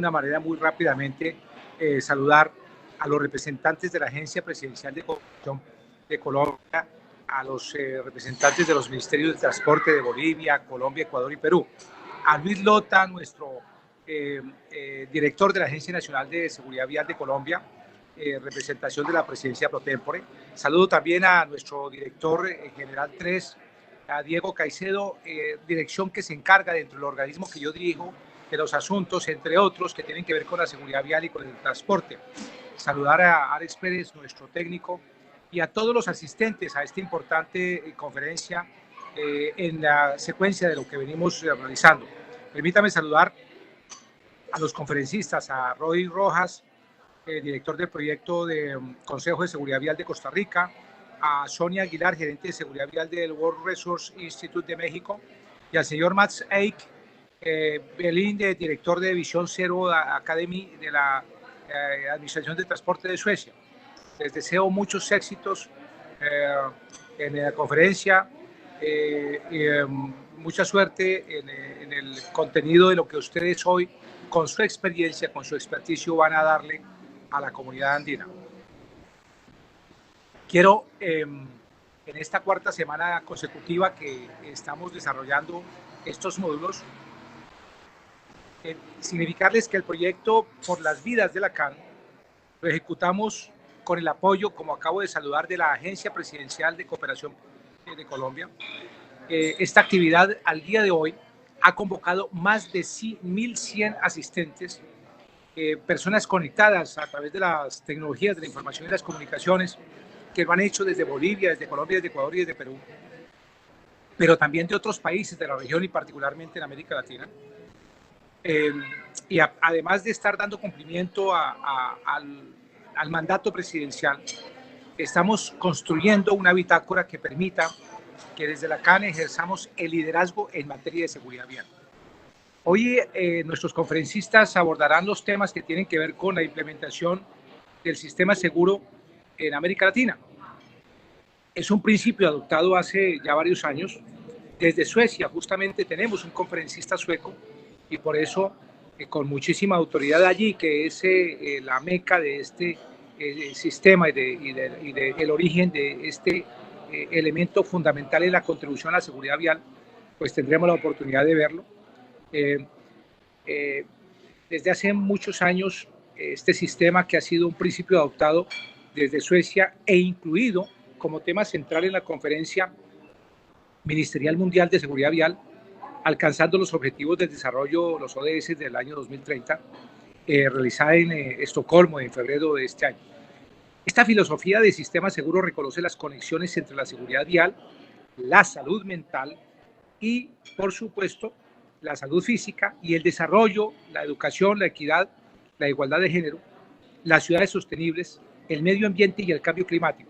una manera muy rápidamente saludar a los representantes de la Agencia Presidencial de Cooperación de Colombia, a los representantes de los Ministerios de Transporte de Bolivia, Colombia, Ecuador y Perú, a Luis Lota, nuestro director de la Agencia Nacional de Seguridad Vial de Colombia, representación de la Presidencia Pro Tempore. Saludo también a nuestro director general 3, a Diego Caicedo, dirección que se encarga dentro del organismo que yo dirijo de los asuntos, entre otros, que tienen que ver con la seguridad vial y con el transporte. Saludar a Alex Pérez, nuestro técnico, y a todos los asistentes a esta importante conferencia en la secuencia de lo que venimos realizando. Permítame saludar a los conferencistas, a Roy Rojas, director del proyecto de Consejo de Seguridad Vial de Costa Rica, a Sonia Aguilar, gerente de Seguridad Vial del World Resource Institute de México, y al señor Mats Eik, Belín, director de Visión Cero Academy de la Administración de Transporte de Suecia. Les deseo muchos éxitos en la conferencia, mucha suerte en el contenido de lo que ustedes hoy, con su experiencia, con su experticio, van a darle a la comunidad andina. Quiero, en esta cuarta semana consecutiva que estamos desarrollando estos módulos, significarles que el proyecto Por las Vidas de la CAN lo ejecutamos con el apoyo, como acabo de saludar, de la Agencia Presidencial de Cooperación de Colombia. Esta actividad al día de hoy ha convocado más de 1.100 asistentes, personas conectadas a través de las tecnologías de la información y las comunicaciones, que lo han hecho desde Bolivia, desde Colombia, desde Ecuador y desde Perú, pero también de otros países de la región y particularmente en América Latina. Además de estar dando cumplimiento al mandato presidencial, estamos construyendo una bitácora que permita que desde la CAN ejerzamos el liderazgo en materia de seguridad vial. Hoy nuestros conferencistas abordarán los temas que tienen que ver con la implementación del sistema seguro en América Latina. Es un principio adoptado hace ya varios años. Desde Suecia justamente tenemos un conferencista sueco y por eso con muchísima autoridad allí, que es la meca de este sistema y el origen de este elemento fundamental en la contribución a la seguridad vial, pues tendremos la oportunidad de verlo. Desde hace muchos años, este sistema, que ha sido un principio adoptado desde Suecia e incluido como tema central en la Conferencia Ministerial Mundial de Seguridad Vial, alcanzando los objetivos del desarrollo, los ODS del año 2030, realizada en Estocolmo en febrero de este año. Esta filosofía de sistema seguro reconoce las conexiones entre la seguridad vial, la salud mental y, por supuesto, la salud física y el desarrollo, la educación, la equidad, la igualdad de género, las ciudades sostenibles, el medio ambiente y el cambio climático,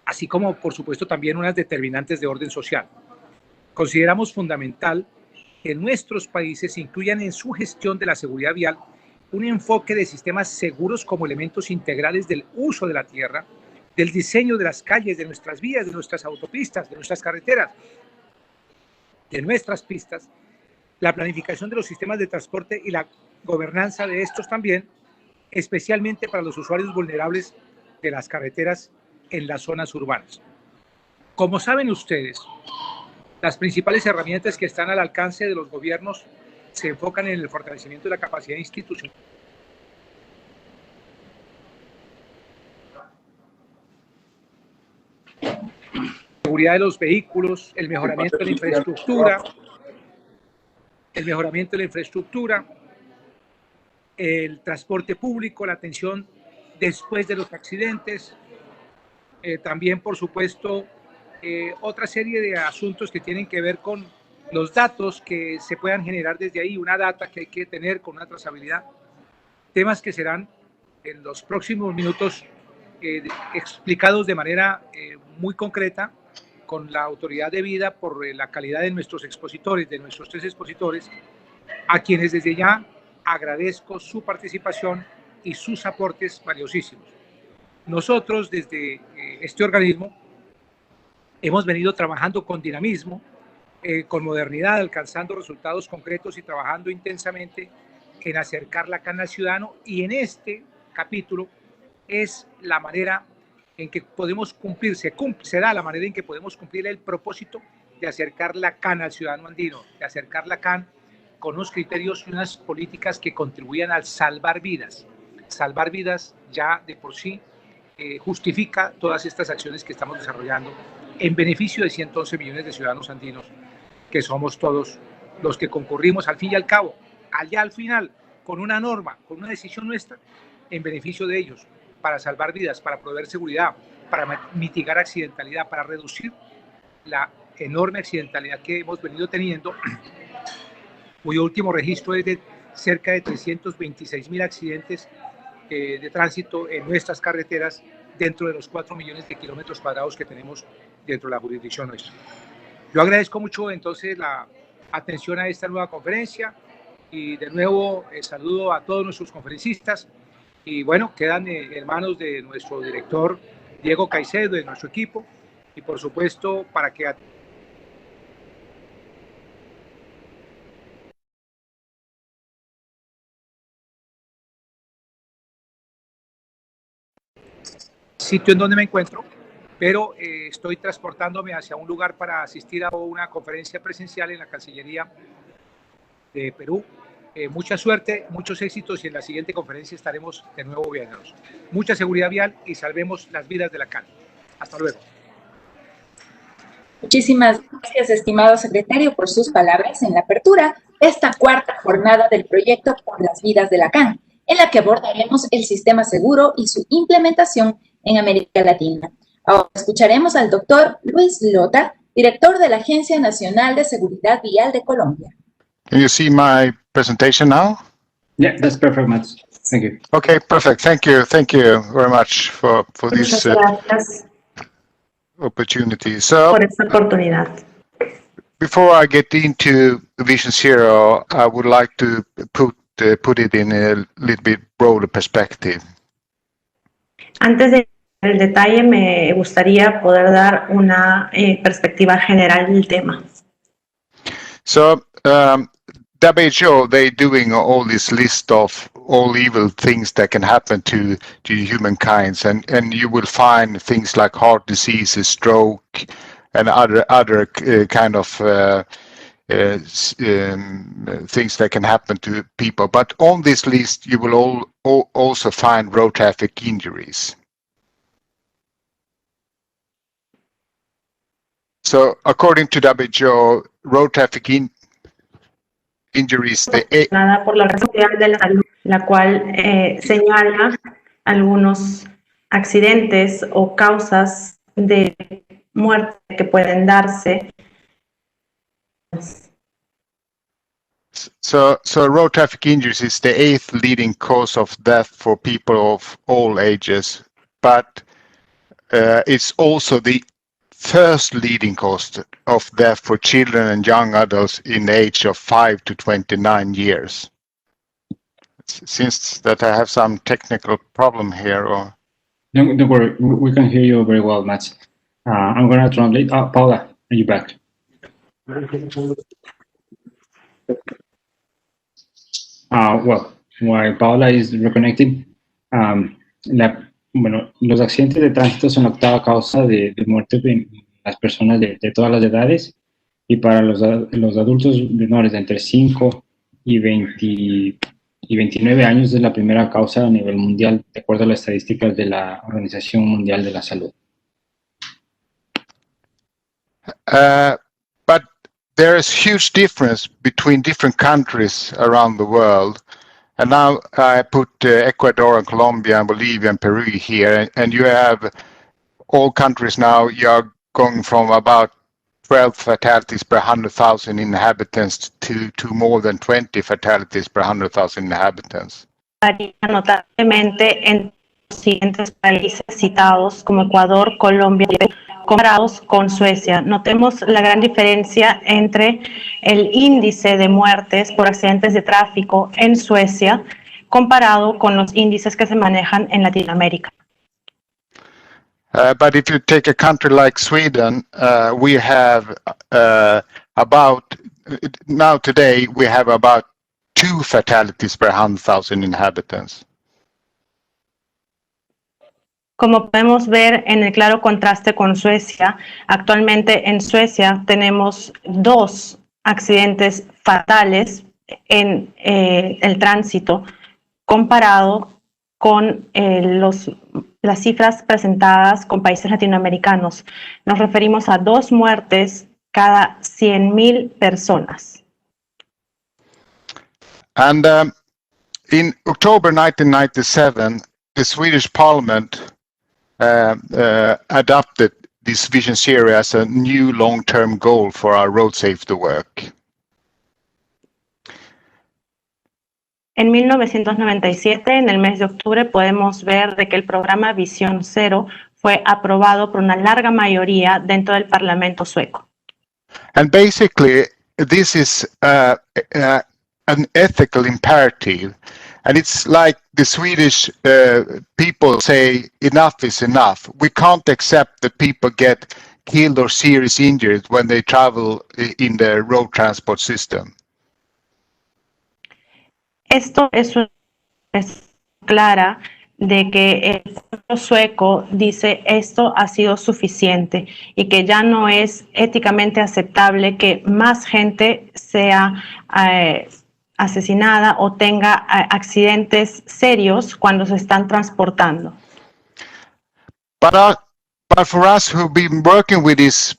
así como, por supuesto, también unas determinantes de orden social. Consideramos fundamental que nuestros países incluyan en su gestión de la seguridad vial un enfoque de sistemas seguros como elementos integrales del uso de la tierra, del diseño de las calles, de nuestras vías, de nuestras autopistas, de nuestras carreteras, de nuestras pistas, la planificación de los sistemas de transporte y la gobernanza de estos también, especialmente para los usuarios vulnerables de las carreteras en las zonas urbanas. Como saben ustedes, las principales herramientas que están al alcance de los gobiernos se enfocan en el fortalecimiento de la capacidad institucional, seguridad de los vehículos, el mejoramiento de la infraestructura, el transporte público, la atención después de los accidentes, también, por supuesto, otra serie de asuntos que tienen que ver con los datos que se puedan generar desde ahí, una data que hay que tener con una trazabilidad, temas que serán en los próximos minutos explicados de manera muy concreta con la autoridad debida por la calidad de nuestros expositores, de nuestros 3 expositores, a quienes desde ya agradezco su participación y sus aportes valiosísimos. Nosotros desde este organismo hemos venido trabajando con dinamismo, con modernidad, alcanzando resultados concretos y trabajando intensamente en acercar la CAN al ciudadano, y en este capítulo es la manera en que podemos cumplir, se da la manera en que podemos cumplir el propósito de acercar la CAN al ciudadano andino, de acercar la CAN con unos criterios y unas políticas que contribuyan al salvar vidas. Salvar vidas ya de por sí justifica todas estas acciones que estamos desarrollando en beneficio de 111 millones de ciudadanos andinos, que somos todos los que concurrimos al fin y al cabo, allá al final, con una norma, con una decisión nuestra, en beneficio de ellos, para salvar vidas, para proveer seguridad, para mitigar accidentalidad, para reducir la enorme accidentalidad que hemos venido teniendo, cuyo último registro es de cerca de 326.000 accidentes de tránsito en nuestras carreteras dentro de los 4 millones de kilómetros cuadrados que tenemos dentro de la jurisdicción nuestra. Yo agradezco mucho entonces la atención a esta nueva conferencia y de nuevo saludo a todos nuestros conferencistas y bueno, quedan en manos de nuestro director Diego Caicedo, de nuestro equipo y por supuesto para que sitio en donde me encuentro, pero estoy transportándome hacia un lugar para asistir a una conferencia presencial en la Cancillería de Perú. Mucha suerte, muchos éxitos y en la siguiente conferencia estaremos de nuevo viéndonos. Mucha seguridad vial y salvemos las vidas de la CAN. Hasta luego. Muchísimas gracias, estimado secretario, por sus palabras en la apertura de esta cuarta jornada del proyecto Por las Vidas de la CAN, en la que abordaremos el sistema seguro y su implementación en América Latina. Ahora escucharemos al doctor Luis Lota, director de la Agencia Nacional de Seguridad Vial de Colombia. Can you see my presentation now? Yeah, that's perfect, Matt. Thank you. Okay, perfect. Thank you very much for this opportunity. So, por esta oportunidad. Before I get into Vision Zero, I would like to put it in a little bit broader perspective. Antes de el detalle, me gustaría poder dar una perspectiva general del tema. So, WHO, they're doing all this list of all evil things that can happen to humankind, and you will find things like heart diseases, stroke, and other kind of things that can happen to people. But on this list, you will also find road traffic injuries. So, according to WHO, road traffic injuries, por la Organización Mundial de la Salud, la cual señala algunos accidentes o causas de muerte que pueden darse. So road traffic injuries is the 8th leading cause of death for people of all ages, but it's also the first leading cause of death for children and young adults in the age of 5 to 29 years. Since that I have some technical problem here, or don't worry, we can hear you very well, Matt. I'm going to translate. Paula, are you back? Well, while Paula is reconnecting, los accidentes de tránsito son la octava causa de muerte en las personas de todas las edades, y para los adultos menores de entre 5 y 29 años es la primera causa a nivel mundial, de acuerdo a las estadísticas de la Organización Mundial de la Salud. But there is huge difference between different countries around the world. And now I put Ecuador and Colombia and Bolivia and Peru here, and you have all countries now, you're going from about 12 fatalities per 100,000 inhabitants to more than 20 fatalities per 100,000 inhabitants. Varía notablemente en los siguientes países citados como Ecuador, Colombia y Perú, comparados con Suecia. Notemos la gran diferencia entre el índice de muertes por accidentes de tráfico en Suecia comparado con los índices que se manejan en Latinoamérica. But if you take a country like Sweden, we have today we have about 2 fatalities per 100,000 inhabitants. Como podemos ver en el claro contraste con Suecia, actualmente en Suecia tenemos 2 accidentes fatales en el tránsito comparado con las cifras presentadas con países latinoamericanos. Nos referimos a 2 muertes cada 100,000 personas. And in October 1997, the Swedish Parliament adopted this Vision Zero as a new long-term goal for our road safety work. En 1997, en el mes de octubre, podemos ver de que el programa Visión Cero fue aprobado por una larga mayoría dentro del Parlamento sueco. And basically, this is an ethical imperative. And it's like the Swedish people say, enough is enough. We can't accept that people get killed or seriously injured when they travel in the road transport system. Esto es clara de que el pueblo sueco dice esto ha sido suficiente y que ya no es éticamente aceptable que más gente sea asesinada o tenga accidentes serios cuando se están transportando. But for us who've been working with this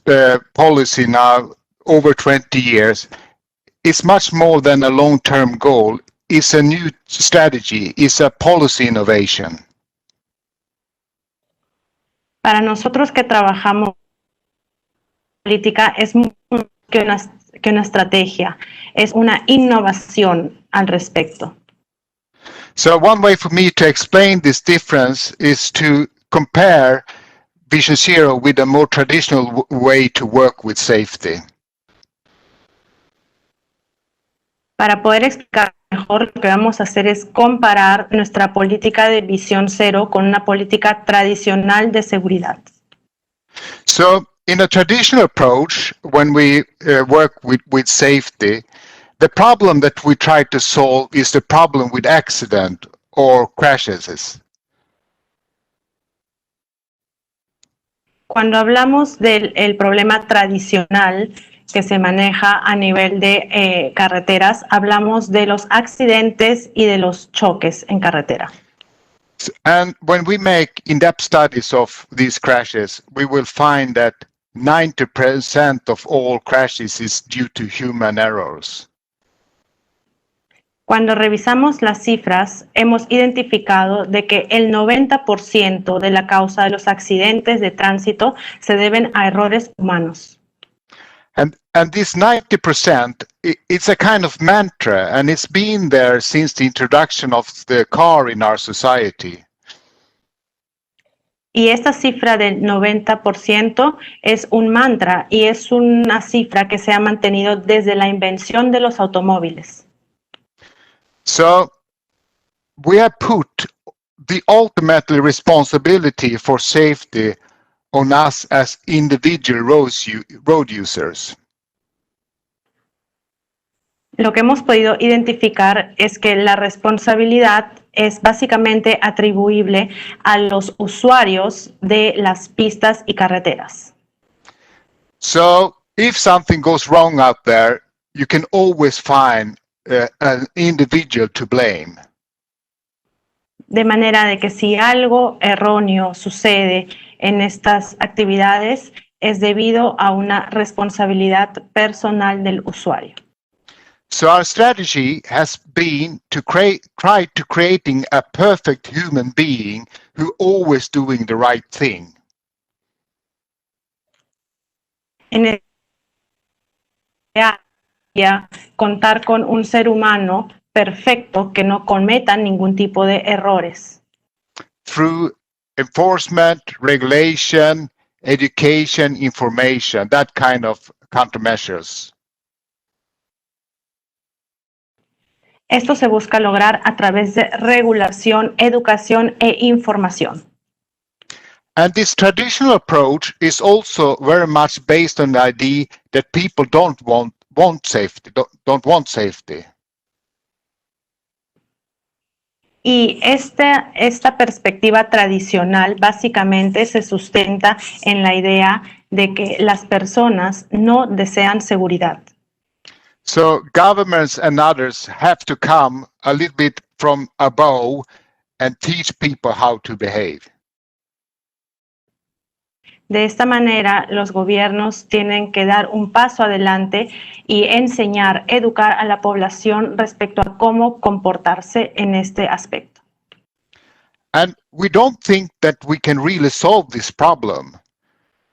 policy now over 20 years, it's much more than a long-term goal. It's a new strategy. It's a policy innovation. Para nosotros que trabajamos en política es mucho que una estrategia, es una innovación al respecto. So one way for me to explain this difference is to compare Vision Zero with a more traditional way to work with safety. Para poder explicar mejor, lo que vamos a hacer es comparar nuestra política de Visión Cero con una política tradicional de seguridad. So in a traditional approach, when we work with safety, the problem that we try to solve is the problem with accident or crashes. Cuando hablamos del problema tradicional que se maneja a nivel de carreteras, hablamos de los accidentes y de los choques en carretera. And when we make in-depth studies of these crashes, we will find that 90% of all crashes is due to human errors. Cuando revisamos las cifras, hemos identificado de que el 90% de la causa de los accidentes de tránsito se deben a errores humanos. And this 90%, it's a kind of mantra, and it's been there since the introduction of the car in our society. Y esta cifra del 90% es un mantra y es una cifra que se ha mantenido desde la invención de los automóviles. So we have put the ultimate responsibility for safety on us as individual road users. Lo que hemos podido identificar es que la responsabilidad es básicamente atribuible a los usuarios de las pistas y carreteras. So if something goes wrong out there, you can always find an individual to blame. De manera de que si algo erróneo sucede en estas actividades es debido a una responsabilidad personal del usuario. So our strategy has been to try to creating a perfect human being who always doing the right thing. En contar con un ser humano perfecto que no cometa ningún tipo de errores. Through enforcement, regulation, education, information, that kind of countermeasures. Esto se busca lograr a través de regulación, educación e información. And this traditional approach is also very much based on the idea that people don't want safety. Y esta perspectiva tradicional básicamente se sustenta en la idea de que las personas no desean seguridad. So governments and others have to come a little bit from above and teach people how to behave. De esta manera, los gobiernos tienen que dar un paso adelante y enseñar, educar a la población respecto a cómo comportarse en este aspecto. And we don't think that we can really solve this problem.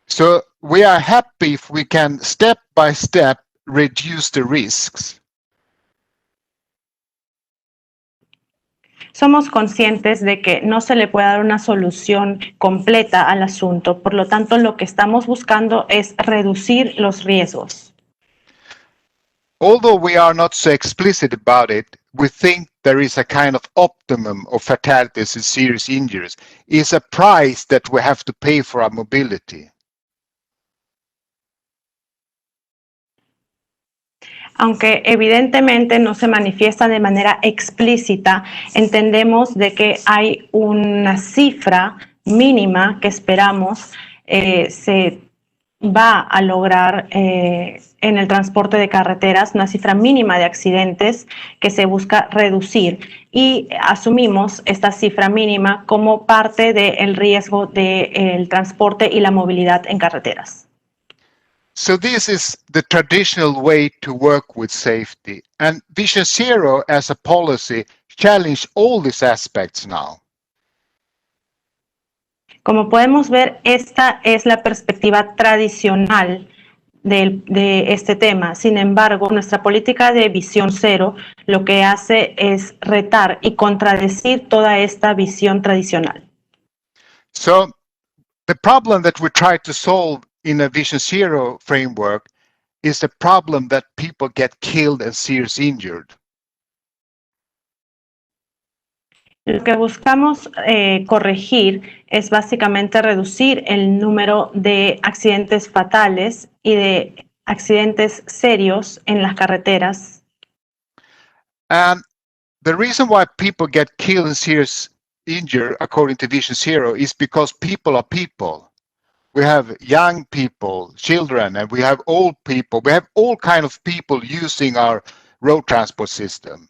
So we are happy if we can step by step reduce the risks. Somos conscientes de que no se le puede dar una solución completa al asunto, por lo tanto lo que estamos buscando es reducir los riesgos. Although we are not so explicit about it, we think there is a kind of optimum of fatalities and serious injuries. It's a price that we have to pay for our mobility. Aunque evidentemente no se manifiesta de manera explícita, entendemos de que hay una cifra mínima que esperamos se va a lograr en el transporte de carreteras, una cifra mínima de accidentes que se busca reducir, y asumimos esta cifra mínima como parte del riesgo del transporte y la movilidad en carreteras. So this is the traditional way to work with safety, and Vision Zero as a policy challenge all these aspects now. Como podemos ver, esta es la perspectiva tradicional de este tema. Sin embargo, nuestra política de Visión Cero lo que hace es retar y contradecir toda esta visión tradicional. So the problem that we try to solve in a Vision Zero framework is the problem that people get killed and seriously injured. Lo que buscamos corregir es básicamente reducir el número de accidentes fatales y de accidentes serios en las carreteras. And the reason why people get killed and seriously injured, according to Vision Zero, is because people are people. We have young people, children, and we have old people. We have all kinds of people using our road transport system.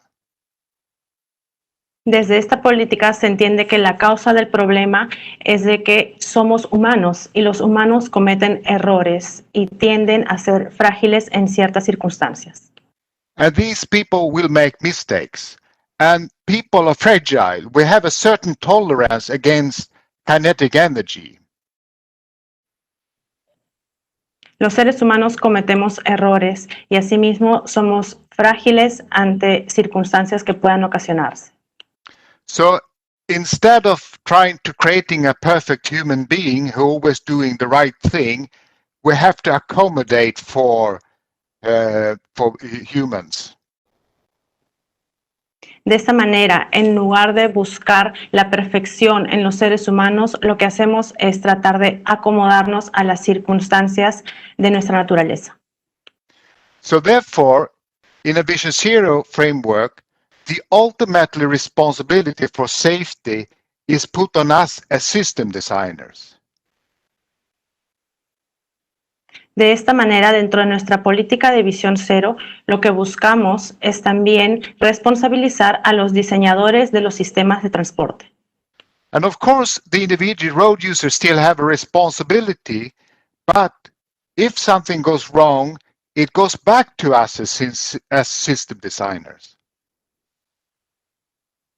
Desde esta política se entiende que la causa del problema es de que somos humanos y los humanos cometen errores y tienden a ser frágiles en ciertas circunstancias. And these people will make mistakes. And people are fragile. We have a certain tolerance against kinetic energy. Los seres humanos cometemos errores y asimismo somos frágiles ante circunstancias que puedan ocasionarse. So instead of trying to creating a perfect human being who always doing the right thing, we have to accommodate for humans. De esta manera, en lugar de buscar la perfección en los seres humanos, lo que hacemos es tratar de acomodarnos a las circunstancias de nuestra naturaleza. So therefore, in a Vision Zero framework, the ultimate responsibility for safety is put on us as system designers. De esta manera, dentro de nuestra política de Visión Cero, lo que buscamos es también responsabilizar a los diseñadores de los sistemas de transporte. And of course, the individual road users still have a responsibility, but if something goes wrong, it goes back to us as system designers.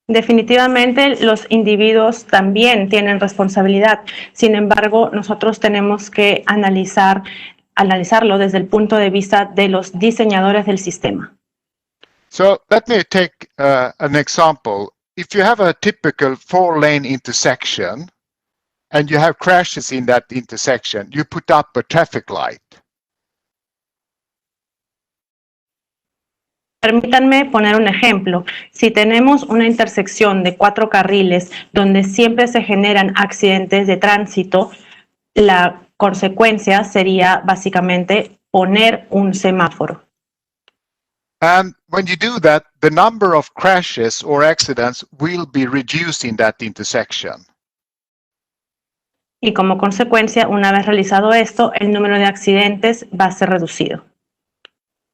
Definitivamente los individuos también tienen responsabilidad. Sin embargo, nosotros tenemos que analizarlo desde el punto de vista de los diseñadores del sistema. So let me take an example. If you have a typical 4-lane intersection and you have crashes in that intersection, you put up a traffic light. Permítanme poner un ejemplo. Si tenemos una intersección de 4 carriles donde siempre se generan accidentes de tránsito, la consecuencia sería básicamente poner un semáforo. And when you do that, the number of crashes or accidents will be reduced in that intersection. Y como consecuencia, una vez realizado esto, el número de accidentes va a ser reducido.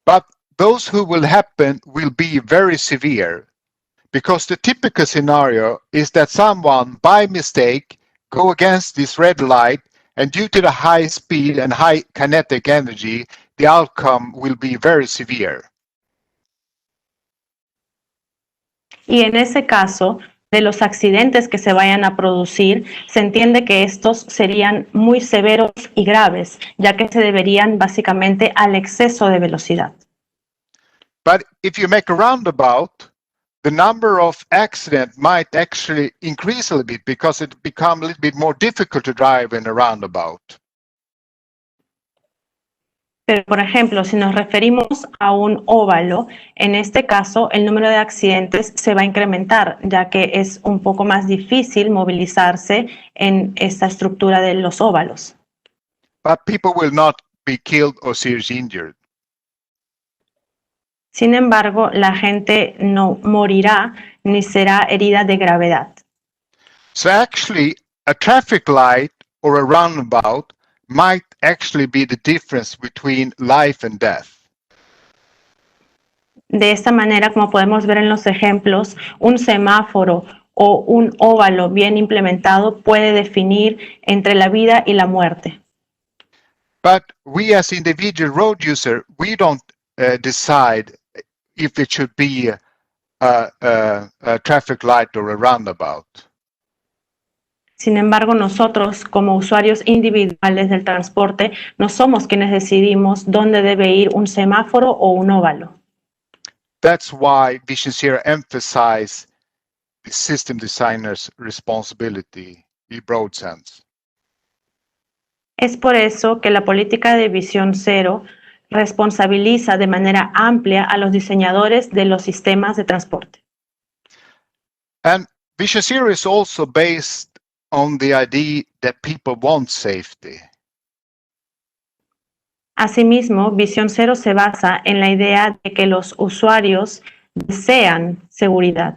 But those who will happen will be very severe, because the typical scenario is that someone by mistake go against this red light, and due to the high speed and high kinetic energy, the outcome will be very severe. Y en ese caso, de los accidentes que se vayan a producir, se entiende que estos serían muy severos y graves, ya que se deberían básicamente al exceso de velocidad. But if you make a roundabout, the number of accidents might actually increase a little bit because it becomes a little bit more difficult to drive in a roundabout. Pero, por ejemplo, si nos referimos a un óvalo, en este caso el número de accidentes se va a incrementar, ya que es un poco más difícil movilizarse en esta estructura de los óvalos. But people will not be killed or seriously injured. Sin embargo, la gente no morirá ni será herida de gravedad. So actually, a traffic light or a roundabout might actually be the difference between life and death. De esta manera, como podemos ver en los ejemplos, un semáforo o un óvalo bien implementado puede definir entre la vida y la muerte. But we as individual road user, we don't decide if it should be a traffic light or a roundabout. Sin embargo, nosotros, como usuarios individuales del transporte, no somos quienes decidimos dónde debe ir un semáforo o un óvalo. That's why Vision Zero emphasizes the system designer's responsibility in broad sense. Es por eso que la política de Visión Cero responsabiliza de manera amplia a los diseñadores de los sistemas de transporte. And Vision Zero is also based on the idea that people want safety. Asimismo, Visión Cero se basa en la idea de que los usuarios desean seguridad.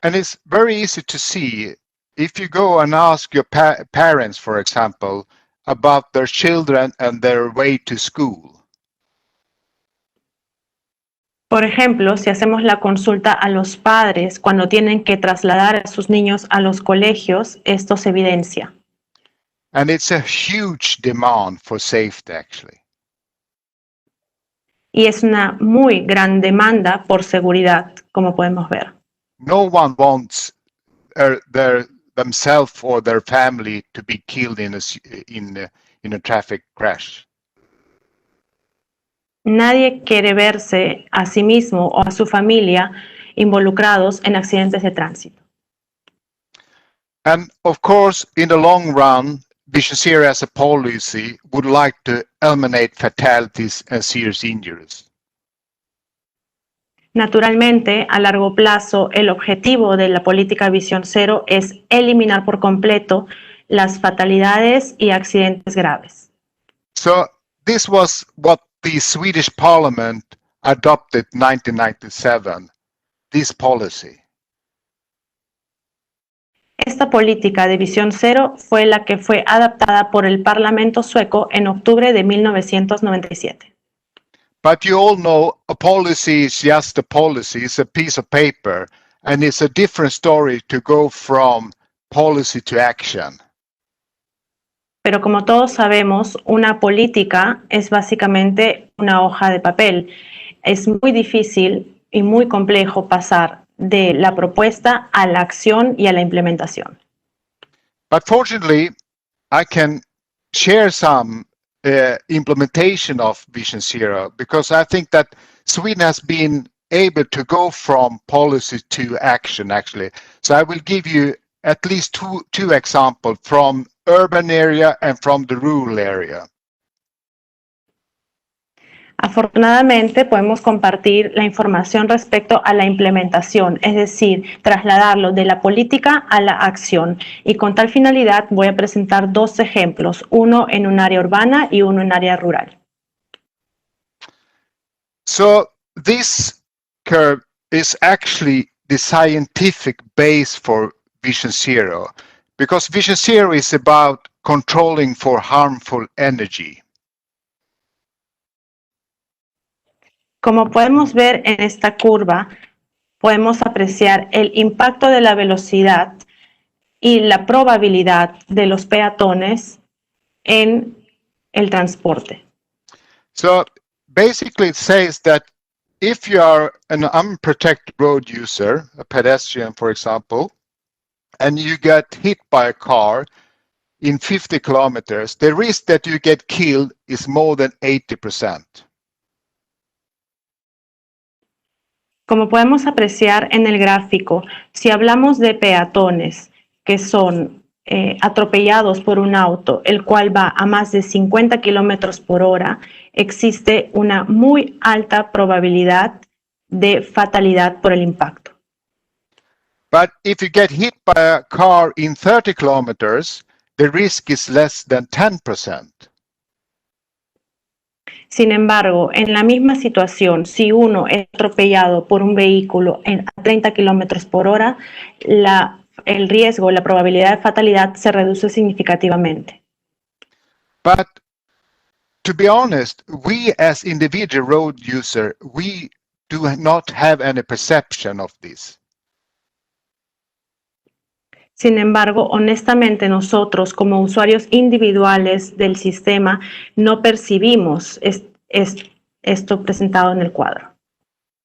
And it's very easy to see if you go and ask your parents, for example, about their children and their way to school. Por ejemplo, si hacemos la consulta a los padres cuando tienen que trasladar a sus niños a los colegios, esto se evidencia. And it's a huge demand for safety, actually. Y es una muy gran demanda por seguridad, como podemos ver. No one wants themselves or their family to be killed in a traffic crash. Nadie quiere verse a sí mismo o a su familia involucrados en accidentes de tránsito. And of course, in the long run, Vision Zero as a policy would like to eliminate fatalities and serious injuries. Naturalmente, a largo plazo, el objetivo de la política Visión Cero es eliminar por completo las fatalidades y accidentes graves. So this was what the Swedish Parliament adopted in 1997, this policy. Esta política de Visión Cero fue la que fue adaptada por el Parlamento sueco en octubre de 1997. But you all know a policy is just a policy, it's a piece of paper, and it's a different story to go from policy to action. Pero como todos sabemos, una política es básicamente una hoja de papel. Es muy difícil y muy complejo pasar de la propuesta a la acción y a la implementación. But fortunately, I can share some implementation of Vision Zero, because I think that Sweden has been able to go from policy to action, actually. So I will give you at least two examples from urban area and from the rural area. Afortunadamente podemos compartir la información respecto a la implementación, es decir, trasladarlo de la política a la acción. Y con tal finalidad voy a presentar dos ejemplos, uno en un área urbana y uno en área rural. So this curve is actually the scientific base for Vision Zero, because Vision Zero is about controlling for harmful energy. Como podemos ver en esta curva, podemos apreciar el impacto de la velocidad y la probabilidad de los peatones en el transporte. So basically it says that if you are an unprotected road user, a pedestrian for example, and you get hit by a car in 50 kilometers, the risk that you get killed is more than 80%. Como podemos apreciar en el gráfico, si hablamos de peatones que son atropellados por un auto, el cual va a más de 50 kilómetros por hora, existe una muy alta probabilidad de fatalidad por el impacto. But if you get hit by a car in 30 kilometers, the risk is less than 10%. Sin embargo, en la misma situación, si uno es atropellado por un vehículo a 30 kilómetros por hora, el riesgo, la probabilidad de fatalidad se reduce significativamente. But to be honest, we as individual road user, we do not have any perception of this. Sin embargo, honestamente nosotros como usuarios individuales del sistema no percibimos esto presentado en el cuadro.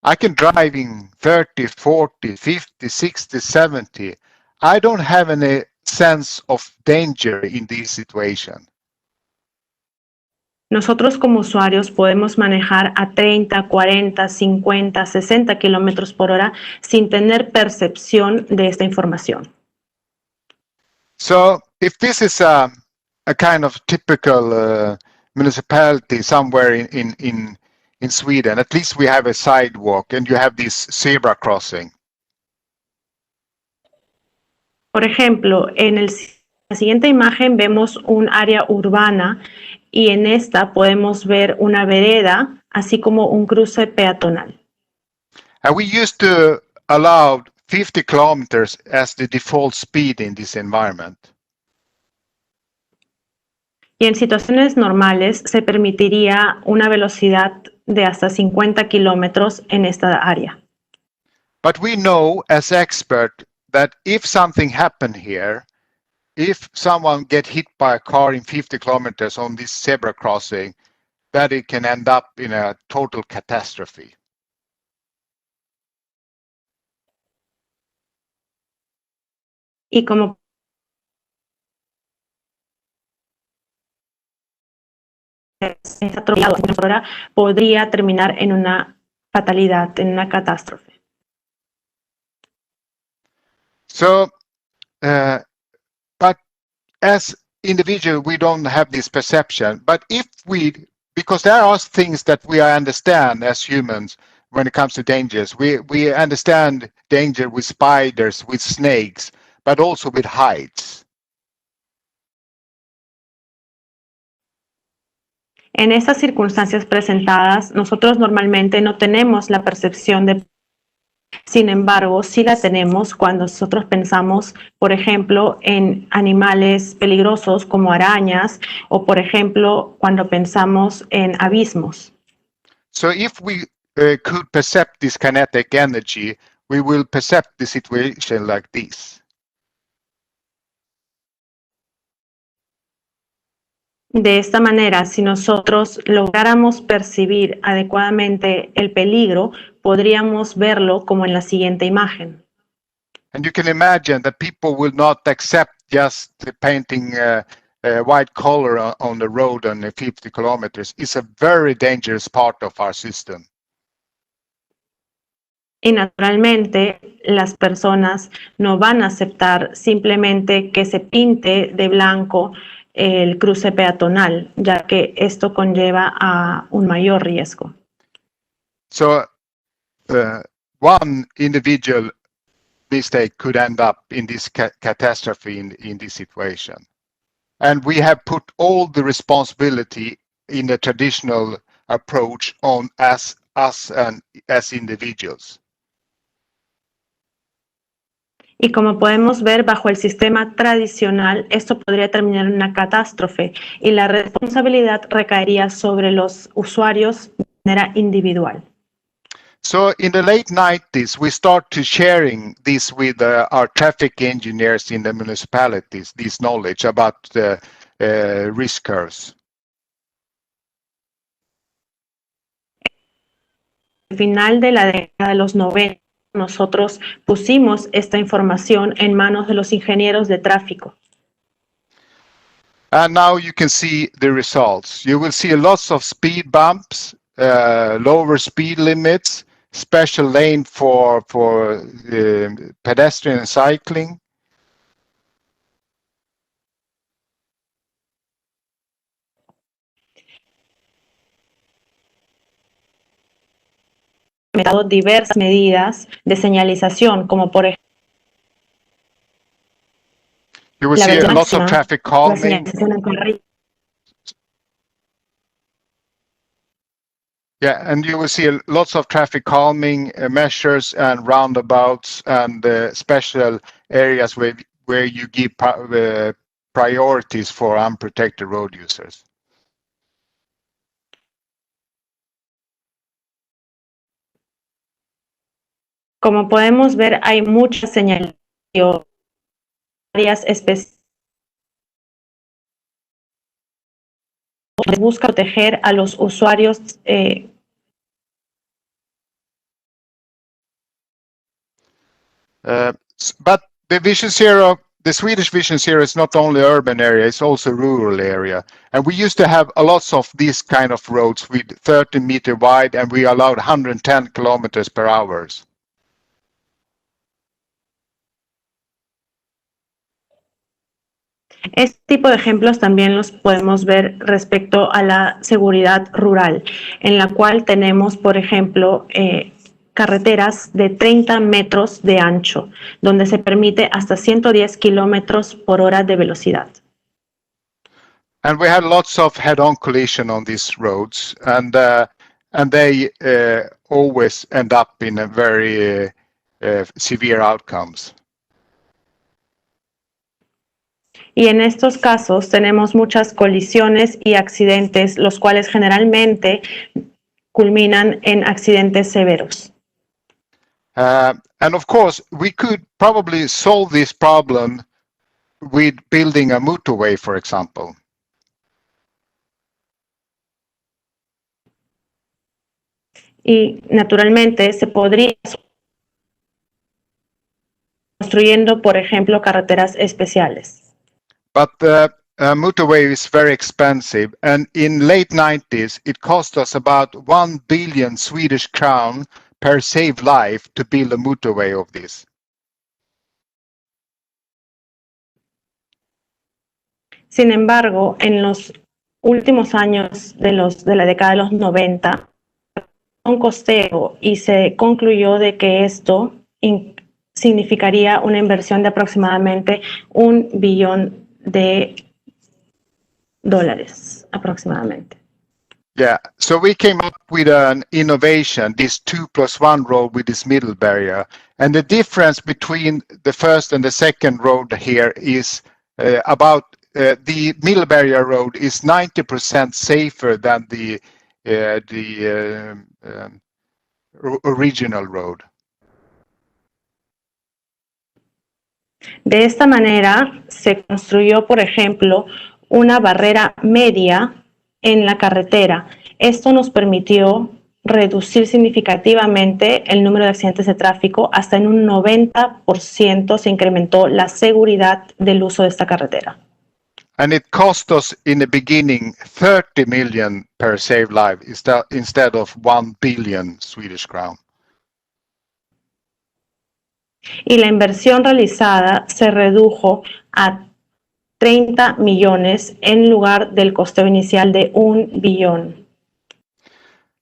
I can drive in 30, 40, 50, 60, 70. I don't have any sense of danger in this situation. Nosotros como usuarios podemos manejar a 30, 40, 50, 60 kilómetros por hora sin tener percepción de esta información. So if this is a kind of typical municipality somewhere in Sweden, at least we have a sidewalk and you have this zebra crossing. Por ejemplo, en la siguiente imagen vemos un área urbana y en esta podemos ver una vereda, así como un cruce peatonal. And we used to allow 50 kilometers as the default speed in this environment. Y en situaciones normales se permitiría una velocidad de hasta 50 kilómetros en esta área. But we know as expert that if something happened here, if someone get hit by a car in 50 kilometers on this zebra crossing, that it can end up in a total catastrophe. Y como está atropellado por hora, podría terminar en una fatalidad, en una catástrofe. So, but as individual, we don't have this perception. But if because there are things that we understand as humans when it comes to dangers. We understand danger with spiders, with snakes, but also with heights. En estas circunstancias presentadas, nosotros normalmente no tenemos la percepción de... Sin embargo, sí la tenemos cuando nosotros pensamos, por ejemplo, en animales peligrosos como arañas o, por ejemplo, cuando pensamos en abismos. So if we could perceive this kinetic energy, we will perceive the situation like this. De esta manera, si nosotros lográramos percibir adecuadamente el peligro, podríamos verlo como en la siguiente imagen. And you can imagine that people will not accept just painting white color on the road on 50 kilometers. It's a very dangerous part of our system. Y naturalmente, las personas no van a aceptar simplemente que se pinte de blanco el cruce peatonal, ya que esto conlleva a un mayor riesgo. So one individual mistake could end up in this catastrophe in this situation. And we have put all the responsibility in the traditional approach on as us and as individuals. Y como podemos ver, bajo el sistema tradicional, esto podría terminar en una catástrofe y la responsabilidad recaería sobre los usuarios de manera individual. So in the late 90s, we started sharing this with our traffic engineers in the municipalities, this knowledge about the risk curves. Al final de la década de los 90, nosotros pusimos esta información en manos de los ingenieros de tráfico. And now you can see the results. You will see lots of speed bumps, lower speed limits, special lane for pedestrian and cycling. Diversas medidas de señalización, como por ejemplo You will la see lots máxima, of traffic la calming. señalización en carril. Yeah, and you will see lots of traffic calming measures and roundabouts and special areas where you give priorities for unprotected road users. Como podemos ver, hay muchas señales específicas. Busca proteger a los usuarios. But the Vision Zero, the Swedish Vision Zero is not only urban area, it's also rural area. And we used to have a lots of these kind of roads with 30-meter wide, and we allowed 110 kilometers per hour. Este tipo de ejemplos también los podemos ver respecto a la seguridad rural, en la cual tenemos, por ejemplo, carreteras de 30 metros de ancho, donde se permite hasta 110 kilómetros por hora de velocidad. And we had lots of head-on collision on these roads, and they always end up in a very severe outcomes. Y en estos casos tenemos muchas colisiones y accidentes, los cuales generalmente culminan en accidentes severos. And of course, we could probably solve this problem with building a motorway, for example. Y naturalmente se podría construyendo, por ejemplo, carreteras especiales. But a motorway is very expensive, and in late 90s, it cost us about 1 billion Swedish crown per saved life to build a motorway of this. Sin embargo, en los últimos años de la década de los 90, un costeo y se concluyó de que esto significaría una inversión de aproximadamente $1 billón aproximadamente. Yeah, so we came up with an innovation, this 2+1 road with this middle barrier. And the difference between the first and the second road here is about the middle barrier road is 90% safer than the original road. De esta manera se construyó, por ejemplo, una barrera media en la carretera. Esto nos permitió reducir significativamente el número de accidentes de tráfico. Hasta en un 90% se incrementó la seguridad del uso de esta carretera. And it cost us in the beginning 30 million per saved life instead of 1 billion Swedish crown. Y la inversión realizada se redujo a 30 millones en lugar del costeo inicial de $1 billón.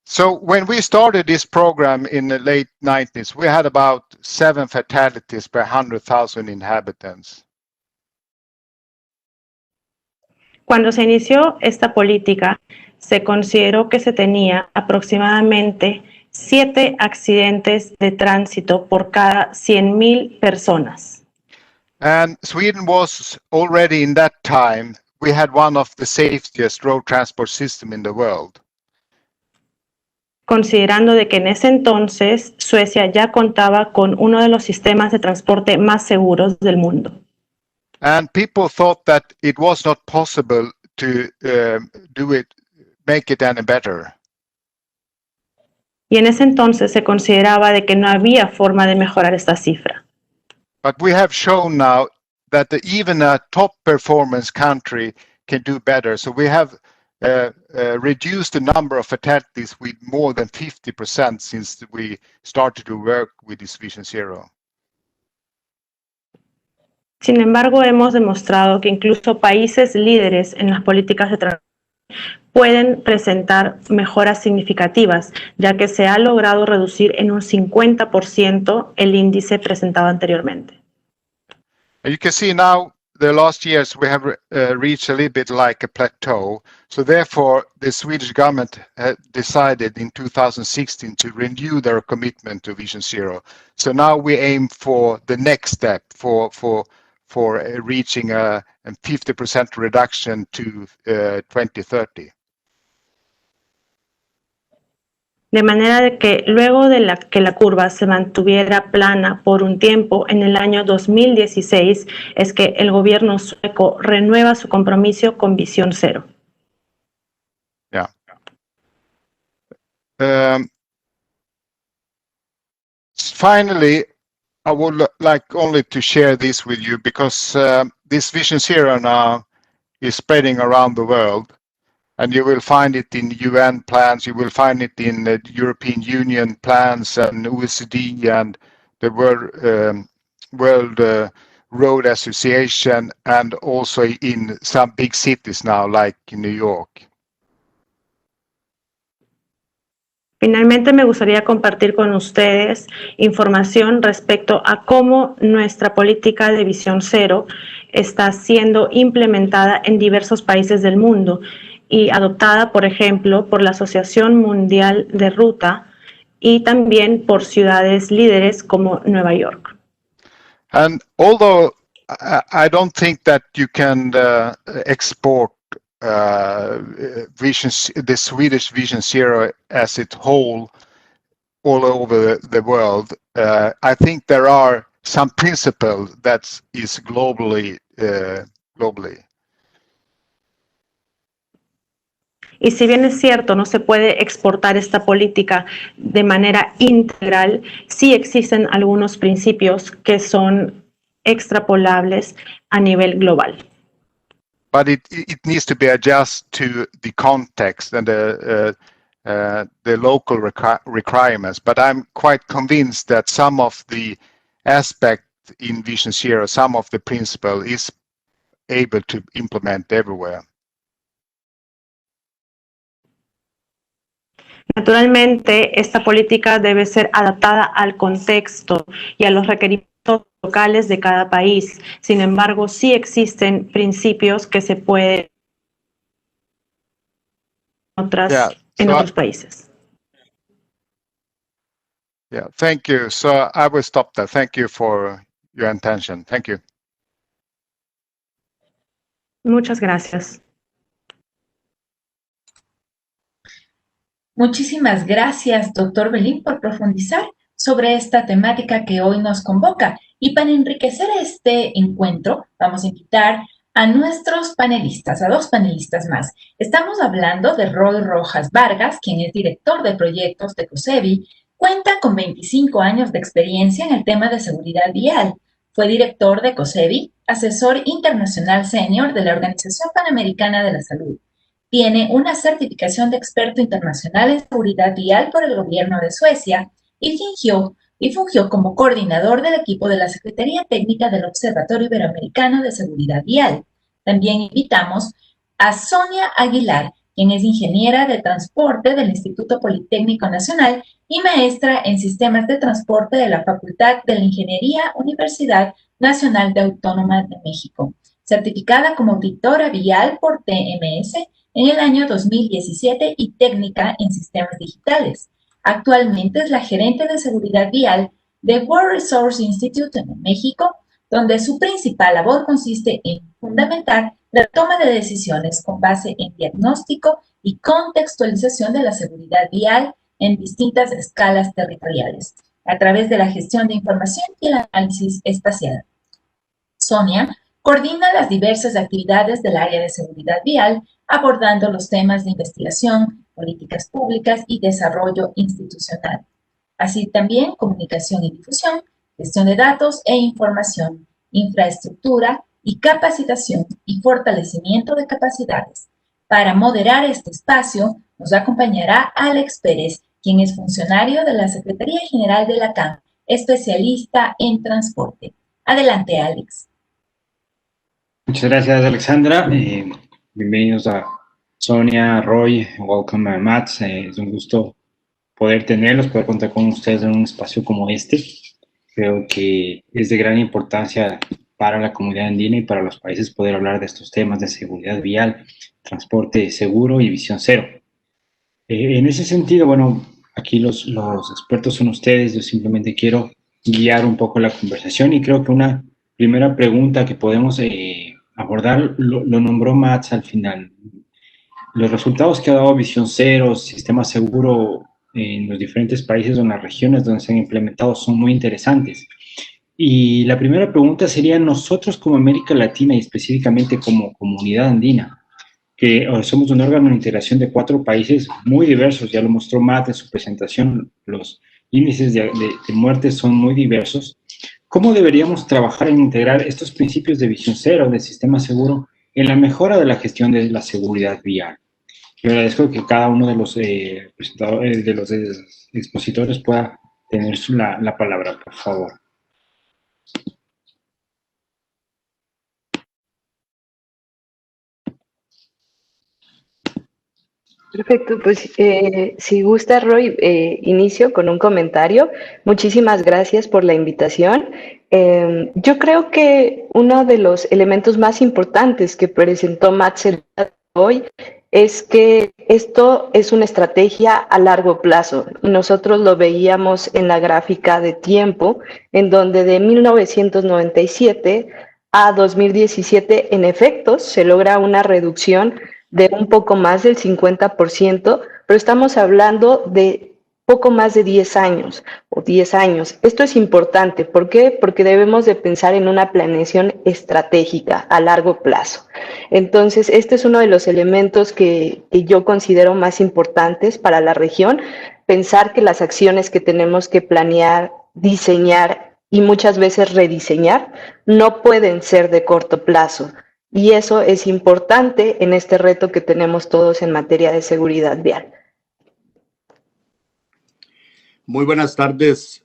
So when we started this program in the late 90s, we had about 7 fatalities per 100,000 inhabitants. Cuando se inició esta política, se consideró que se tenía aproximadamente 7 accidentes de tránsito por cada 100.000 personas. And Sweden was already in that time, we had one of the safest road transport system in the world. Considerando de que en ese entonces Suecia ya contaba con uno de los sistemas de transporte más seguros del mundo. And people thought that it was not possible to make it any better. Y en ese entonces se consideraba de que no había forma de mejorar esta cifra. But we have shown now that even a top performance country can do better. So we have reduced the number of fatalities with more than 50% since we started to work with this Vision Zero. Sin embargo, hemos demostrado que incluso países líderes en las políticas de transporte pueden presentar mejoras significativas, ya que se ha logrado reducir en un 50% el índice presentado anteriormente. And you can see now the last years we have reached a little bit like a plateau. So therefore, the Swedish government had decided in 2016 to renew their commitment to Vision Zero. So now we aim for the next step for reaching a 50% reduction to 2030. De manera de que luego de que la curva se mantuviera plana por un tiempo, en el año 2016 es que el gobierno sueco renueva su compromiso con Visión Cero. Yeah. Finally, I would like only to share this with you because this Vision Zero now is spreading around the world. And you will find it in UN plans, you will find it in the European Union plans and OECD and the World Road Association, and also in some big cities now, like in New York. Finalmente, me gustaría compartir con ustedes información respecto a cómo nuestra política de Visión Cero está siendo implementada en diversos países del mundo y adoptada, por ejemplo, por la Asociación Mundial de Ruta y también por ciudades líderes como Nueva York. And although I don't think that you can export the Swedish Vision Zero as it whole all over the world, I think there are some principles that is globally. Y si bien es cierto, no se puede exportar esta política de manera integral, sí existen algunos principios que son extrapolables a nivel global. But it needs to be adjusted to the context and the local requirements. But I'm quite convinced that some of the aspects in Vision Zero, some of the principle is able to implement everywhere. Naturalmente, esta política debe ser adaptada al contexto y a los requerimientos locales de cada país. Sin embargo, sí existen principios que se pueden en otros países. Yeah, thank you. So I will stop there. Thank you for your attention. Thank you. Muchas gracias. Muchísimas gracias, doctor Belín, por profundizar sobre esta temática que hoy nos convoca. Y para enriquecer este encuentro, vamos a invitar a nuestros panelistas, a 2 panelistas más. Estamos hablando de Roy Rojas Vargas, quien es director de proyectos de COSEVI, cuenta con 25 años de experiencia en el tema de seguridad vial. Fue director de COSEVI, asesor internacional senior de la Organización Panamericana de la Salud. Tiene una certificación de experto internacional en seguridad vial por el gobierno de Suecia y fungió como coordinador del equipo de la Secretaría Técnica del Observatorio Iberoamericano de Seguridad Vial. También invitamos a Sonia Aguilar, quien es ingeniera de transporte del Instituto Politécnico Nacional y maestra en sistemas de transporte de la Facultad de la Ingeniería Universidad Nacional de Autónoma de México, certificada como auditora vial por TMS en el año 2017 y técnica en sistemas digitales. Actualmente es la gerente de seguridad vial de World Resource Institute en México, donde su principal labor consiste en fundamentar la toma de decisiones con base en diagnóstico y contextualización de la seguridad vial en distintas escalas territoriales, a través de la gestión de información y el análisis espacial. Sonia coordina las diversas actividades del área de seguridad vial, abordando los temas de investigación, políticas públicas y desarrollo institucional. Así también comunicación y difusión, gestión de datos e información, infraestructura y capacitación y fortalecimiento de capacidades. Para moderar este espacio, nos acompañará Alex Pérez, quien es funcionario de la Secretaría General de la CAN, especialista en transporte. Adelante, Alex. Muchas gracias, Alexandra. Bienvenidos a Sonia, Roy, welcome Matt. Es un gusto poder tenerlos, poder contar con ustedes en un espacio como este. Creo que es de gran importancia para la comunidad andina y para los países poder hablar de estos temas de seguridad vial, transporte seguro y visión cero. En ese sentido, bueno, aquí los expertos son ustedes. Yo simplemente quiero guiar un poco la conversación y creo que una primera pregunta que podemos abordar lo nombró Mats al final. Los resultados que ha dado Visión Cero, Sistema Seguro en los diferentes países o en las regiones donde se han implementado son muy interesantes. Y la primera pregunta sería, nosotros como América Latina y específicamente como comunidad andina, que somos un órgano de integración de 4 países muy diversos, ya lo mostró Matt en su presentación, los índices de muerte son muy diversos. ¿Cómo deberíamos trabajar en integrar estos principios de Visión Cero, del Sistema Seguro, en la mejora de la gestión de la seguridad vial? Yo agradezco que cada uno de los presentadores, de los expositores pueda tener la palabra, por favor. Perfecto, pues si gusta, Roy, inicio con un comentario. Muchísimas gracias por la invitación. Yo creo que uno de los elementos más importantes que presentó Matt hoy es que esto es una estrategia a largo plazo. Nosotros lo veíamos en la gráfica de tiempo, en donde de 1997 a 2017, en efecto, se logra una reducción de un poco más del 50%, pero estamos hablando de poco más de 10 años o 10 años. Esto es importante. ¿Por qué? Porque debemos de pensar en una planeación estratégica a largo plazo. Entonces, este es uno de los elementos que yo considero más importantes para la región, pensar que las acciones que tenemos que planear, diseñar y muchas veces rediseñar no pueden ser de corto plazo. Y eso es importante en este reto que tenemos todos en materia de seguridad vial. Muy buenas tardes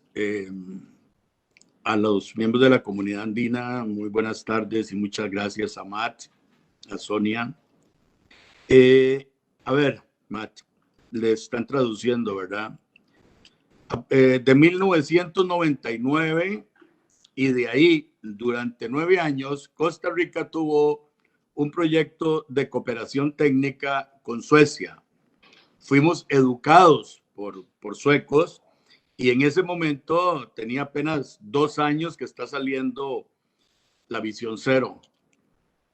a los miembros de la comunidad andina. Muy buenas tardes y muchas gracias a Matt, a Sonia. A ver, Matt, le están traduciendo, ¿verdad? De 1999 y de ahí, durante 9 años, Costa Rica tuvo un proyecto de cooperación técnica con Suecia. Fuimos educados por suecos y en ese momento tenía apenas 2 años que está saliendo la Visión Cero.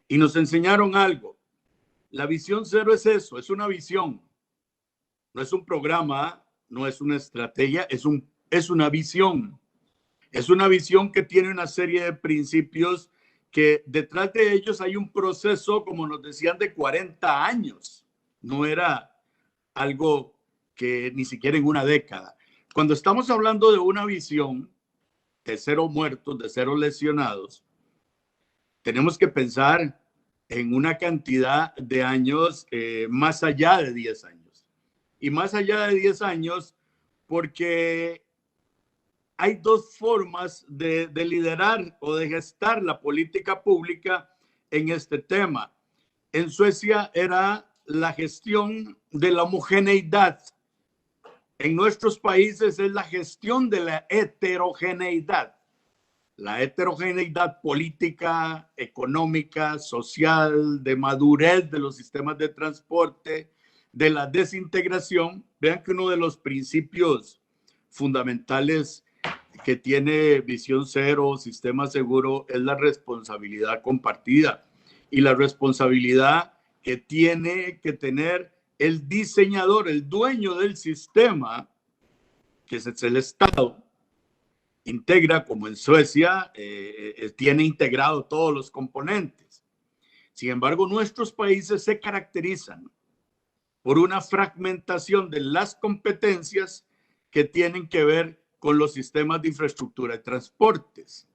Y nos enseñaron algo. La Visión Cero es eso, es una visión. No es un programa, no es una estrategia, es una visión. Es una visión que tiene una serie de principios que detrás de ellos hay un proceso, como nos decían, de 40 años. No era algo que ni siquiera en una década. Cuando estamos hablando de una visión de 0 muertos, de 0 lesionados, tenemos que pensar en una cantidad de años más allá de 10 años. Y más allá de 10 años porque hay 2 formas de liderar o de gestar la política pública en este tema. En Suecia era la gestión de la homogeneidad. En nuestros países es la gestión de la heterogeneidad. La heterogeneidad política, económica, social, de madurez de los sistemas de transporte, de la desintegración. Vean que uno de los principios fundamentales que tiene Visión Cero, Sistema Seguro, es la responsabilidad compartida y la responsabilidad que tiene que tener el diseñador, el dueño del sistema, que es el Estado, integra, como en Suecia, tiene integrado todos los componentes. Sin embargo, nuestros países se caracterizan por una fragmentación de las competencias que tienen que ver con los sistemas de infraestructura de transportes.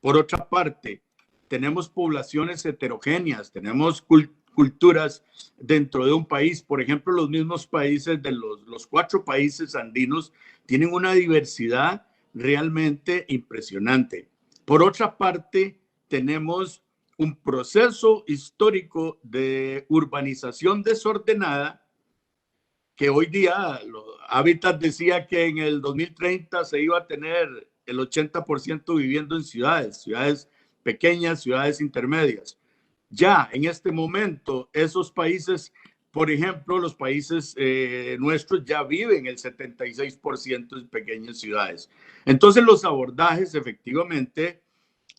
Por otra parte, tenemos poblaciones heterogéneas, tenemos culturas dentro de un país. Por ejemplo, los mismos países de los 4 países andinos tienen una diversidad realmente impresionante. Por otra parte, tenemos un proceso histórico de urbanización desordenada que hoy día Habitat decía que en el 2030 se iba a tener el 80% viviendo en ciudades pequeñas, ciudades intermedias. Ya en este momento, esos países, por ejemplo, los países nuestros ya viven el 76% en pequeñas ciudades. Entonces, los abordajes efectivamente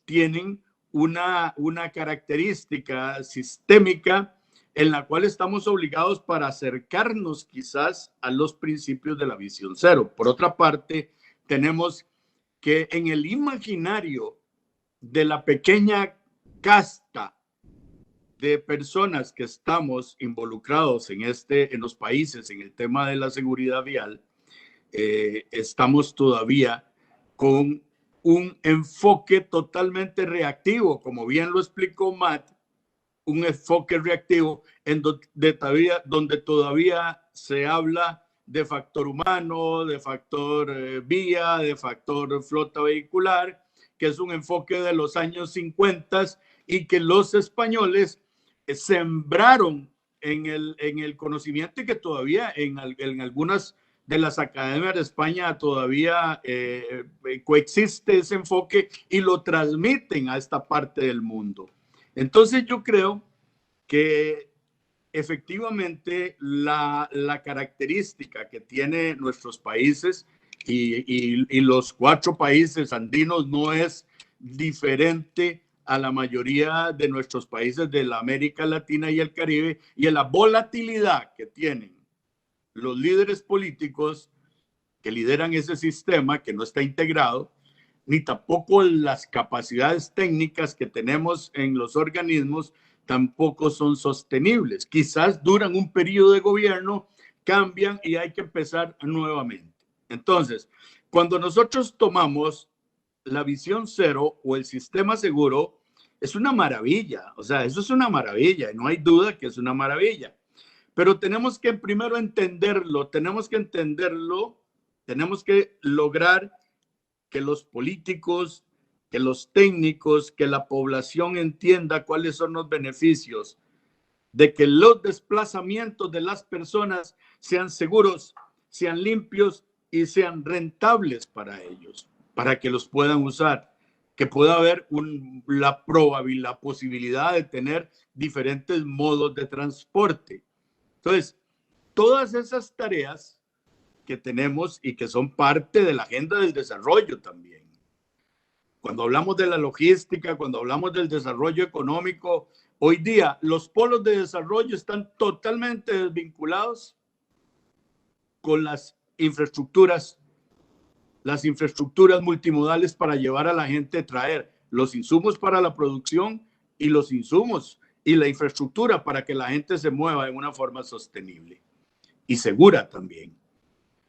tienen una característica sistémica en la cual estamos obligados para acercarnos quizás a los principios de la Visión Cero. Por otra parte, tenemos que en el imaginario de la pequeña casta de personas que estamos involucrados en los países, en el tema de la seguridad vial, estamos todavía con un enfoque totalmente reactivo, como bien lo explicó Matt, un enfoque reactivo donde todavía se habla de factor humano, de factor vía, de factor flota vehicular, que es un enfoque de los años 50 y que los españoles sembraron en el conocimiento y que todavía en algunas de las academias de España todavía coexiste ese enfoque y lo transmiten a esta parte del mundo. Entonces yo creo que efectivamente la característica que tienen nuestros países y los 4 países andinos no es diferente a la mayoría de nuestros países de la América Latina y el Caribe, y en la volatilidad que tienen los líderes políticos que lideran ese sistema que no está integrado, ni tampoco las capacidades técnicas que tenemos en los organismos tampoco son sostenibles. Quizás duran un periodo de gobierno, cambian y hay que empezar nuevamente. Entonces, cuando nosotros tomamos la Visión Cero o el sistema seguro, es una maravilla. O sea, eso es una maravilla y no hay duda que es una maravilla. Pero tenemos que primero entenderlo, tenemos que lograr que los políticos, que los técnicos, que la población entienda cuáles son los beneficios de que los desplazamientos de las personas sean seguros, sean limpios y sean rentables para ellos, para que los puedan usar, que pueda haber la posibilidad de tener diferentes modos de transporte. Entonces, todas esas tareas que tenemos y que son parte de la agenda del desarrollo también. Cuando hablamos de la logística, cuando hablamos del desarrollo económico, hoy día los polos de desarrollo están totalmente desvinculados con las infraestructuras multimodales para llevar a la gente, traer los insumos para la producción y los insumos y la infraestructura para que la gente se mueva de una forma sostenible y segura también.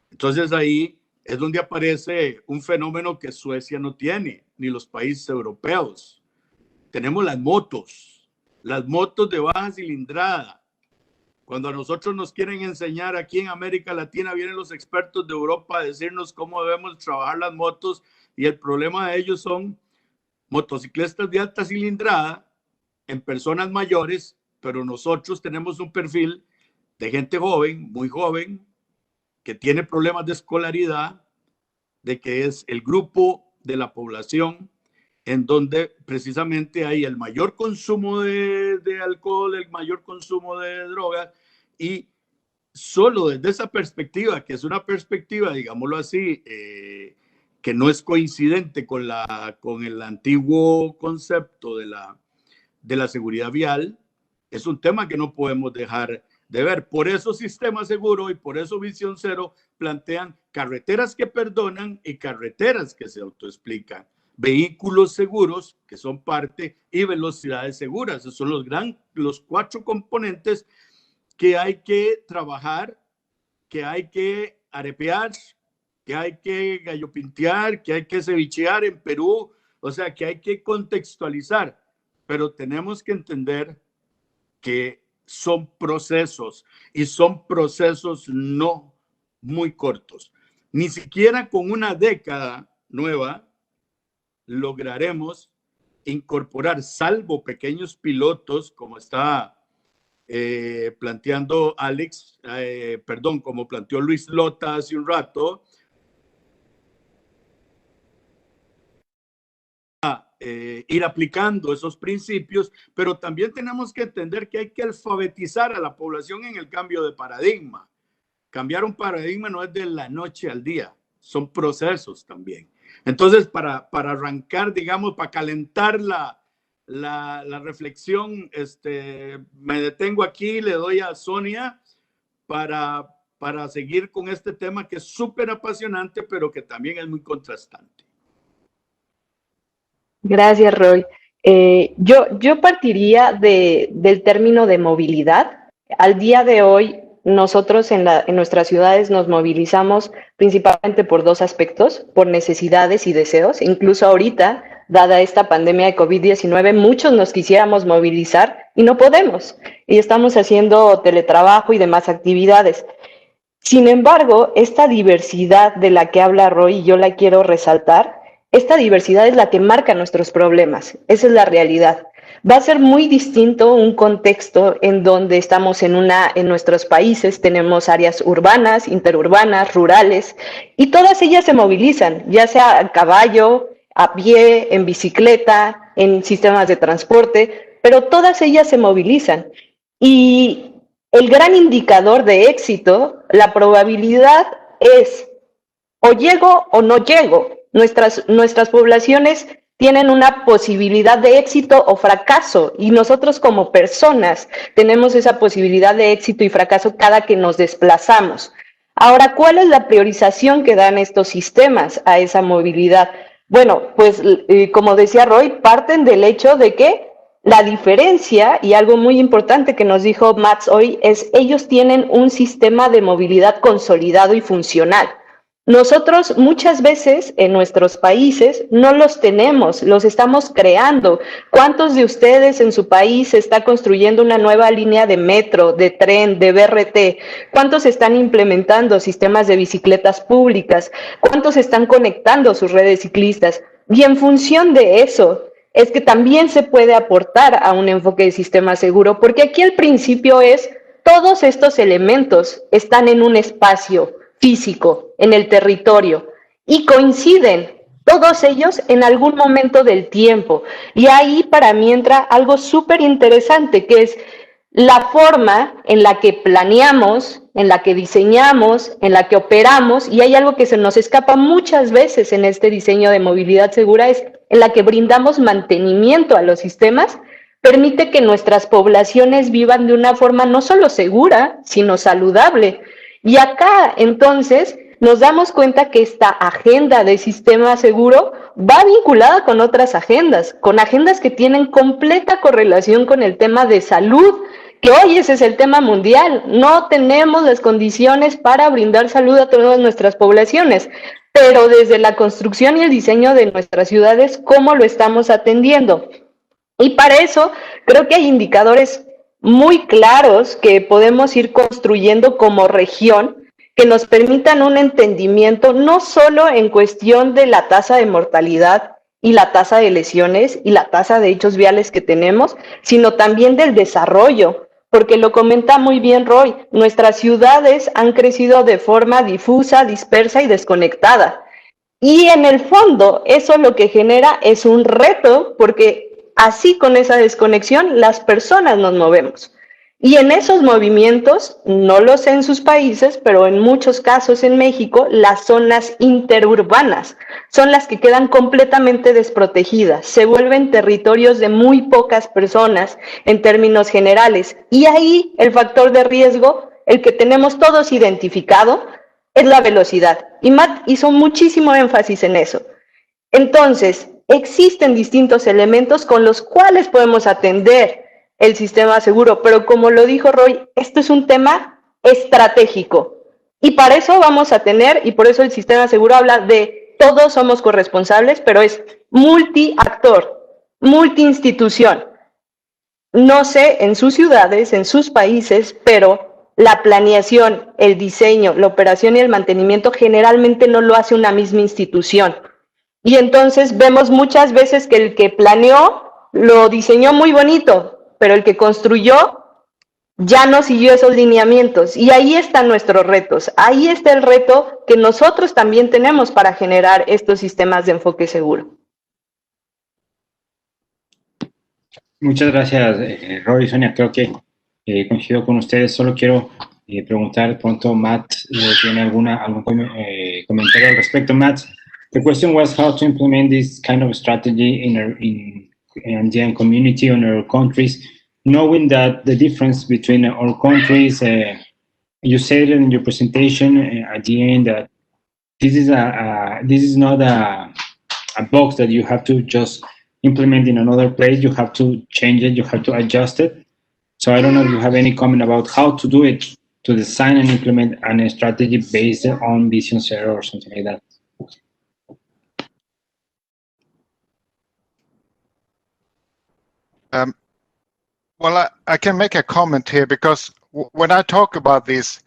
Entonces ahí es donde aparece un fenómeno que Suecia no tiene, ni los países europeos. Tenemos las motos de baja cilindrada. Cuando a nosotros nos quieren enseñar aquí en América Latina, vienen los expertos de Europa a decirnos cómo debemos trabajar las motos, y el problema de ellos son motocicletas de alta cilindrada en personas mayores, pero nosotros tenemos un perfil de gente joven, muy joven, que tiene problemas de escolaridad, de que es el grupo de la población en donde precisamente hay el mayor consumo de alcohol, el mayor consumo de drogas, y solo desde esa perspectiva, que es una perspectiva, digámoslo así, que no es coincidente con el antiguo concepto de la seguridad vial, es un tema que no podemos dejar de ver. Por eso Sistema Seguro y por eso Visión Cero plantean carreteras que perdonan y carreteras que se autoexplican. Vehículos seguros, que son parte, y velocidades seguras. Esos son los 4 componentes que hay que trabajar, que hay que arepear, que hay que gallopintear, que hay que cevichear en Perú, o sea, que hay que contextualizar, pero tenemos que entender que son procesos y son procesos no muy cortos. Ni siquiera con una década nueva lograremos incorporar, salvo pequeños pilotos, como está planteando Alex, como planteó Luis Lota hace un rato, ir aplicando esos principios, pero también tenemos que entender que hay que alfabetizar a la población en el cambio de paradigma. Cambiar un paradigma no es de la noche al día, son procesos también. Entonces, para arrancar, digamos, para calentar la reflexión, me detengo aquí, le doy a Sonia para seguir con este tema que es súper apasionante, pero que también es muy contrastante. Gracias, Roy. Yo partiría del término de movilidad. Al día de hoy, nosotros en nuestras ciudades nos movilizamos principalmente por 2 aspectos, por necesidades y deseos. Incluso ahorita, dada esta pandemia de COVID-19, muchos nos quisiéramos movilizar y no podemos. Y estamos haciendo teletrabajo y demás actividades. Sin embargo, esta diversidad de la que habla Roy, yo la quiero resaltar. Esta diversidad es la que marca nuestros problemas. Esa es la realidad. Va a ser muy distinto un contexto en donde estamos en nuestros países, tenemos áreas urbanas, interurbanas, rurales, y todas ellas se movilizan, ya sea a caballo, a pie, en bicicleta, en sistemas de transporte, pero todas ellas se movilizan. Y el gran indicador de éxito, la probabilidad es o llego o no llego. Nuestras poblaciones tienen una posibilidad de éxito o fracaso y nosotros como personas tenemos esa posibilidad de éxito y fracaso cada que nos desplazamos. Ahora, ¿cuál es la priorización que dan estos sistemas a esa movilidad? Bueno, pues como decía Roy, parten del hecho de que la diferencia, y algo muy importante que nos dijo Mats hoy, es ellos tienen un sistema de movilidad consolidado y funcional. Nosotros muchas veces en nuestros países no los tenemos, los estamos creando. ¿Cuántos de ustedes en su país está construyendo una nueva línea de metro, de tren, de BRT? ¿Cuántos están implementando sistemas de bicicletas públicas? ¿Cuántos están conectando sus redes ciclistas? Y en función de eso es que también se puede aportar a un enfoque de sistema seguro, porque aquí el principio es todos estos elementos están en un espacio físico, en el territorio, y coinciden todos ellos en algún momento del tiempo. Y ahí para mí entra algo súper interesante, que es la forma en la que planeamos, en la que diseñamos, en la que operamos, y hay algo que se nos escapa muchas veces en este diseño de movilidad segura, es en la que brindamos mantenimiento a los sistemas, permite que nuestras poblaciones vivan de una forma no solo segura, sino saludable. Y acá, entonces, nos damos cuenta que esta agenda de sistema seguro va vinculada con otras agendas, con agendas que tienen completa correlación con el tema de salud, que hoy ese es el tema mundial. No tenemos las condiciones para brindar salud a todas nuestras poblaciones, pero desde la construcción y el diseño de nuestras ciudades, ¿cómo lo estamos atendiendo? Y para eso, creo que hay indicadores muy claros que podemos ir construyendo como región que nos permitan un entendimiento no solo en cuestión de la tasa de mortalidad y la tasa de lesiones y la tasa de hechos viales que tenemos, sino también del desarrollo, porque lo comenta muy bien Roy, nuestras ciudades han crecido de forma difusa, dispersa y desconectada. Y en el fondo, eso lo que genera es un reto, porque así con esa desconexión las personas nos movemos. Y en esos movimientos, no lo sé en sus países, pero en muchos casos en México, las zonas interurbanas son las que quedan completamente desprotegidas, se vuelven territorios de muy pocas personas en términos generales. Y ahí el factor de riesgo, el que tenemos todos identificado, es la velocidad. Y Matt hizo muchísimo énfasis en eso. Entonces, existen distintos elementos con los cuales podemos atender el sistema seguro, pero como lo dijo Roy, esto es un tema estratégico y para eso vamos a tener, y por eso el sistema seguro habla de todos somos corresponsables, pero es multiactor, multiinstitución. No sé en sus ciudades, en sus países, pero la planeación, el diseño, la operación y el mantenimiento generalmente no lo hace una misma institución. Y entonces vemos muchas veces que el que planeó lo diseñó muy bonito, pero el que construyó ya no siguió esos lineamientos. Y ahí están nuestros retos. Ahí está el reto que nosotros también tenemos para generar estos sistemas de enfoque seguro. Muchas gracias, Roy y Sonia. Creo que coincido con ustedes. Solo quiero preguntar, pronto Matt tiene algún comentario al respecto. Matt, the question was how to implement this kind of strategy in Andean community in our countries, knowing that the difference between our countries, you said in your presentation at the end that this is not a box that you have to just implement in another place. You have to change it, you have to adjust it. So I don't know if you have any comment about how to do it, to design and implement a strategy based on Vision Zero or something like that. Well, I can make a comment here because when I talk about this,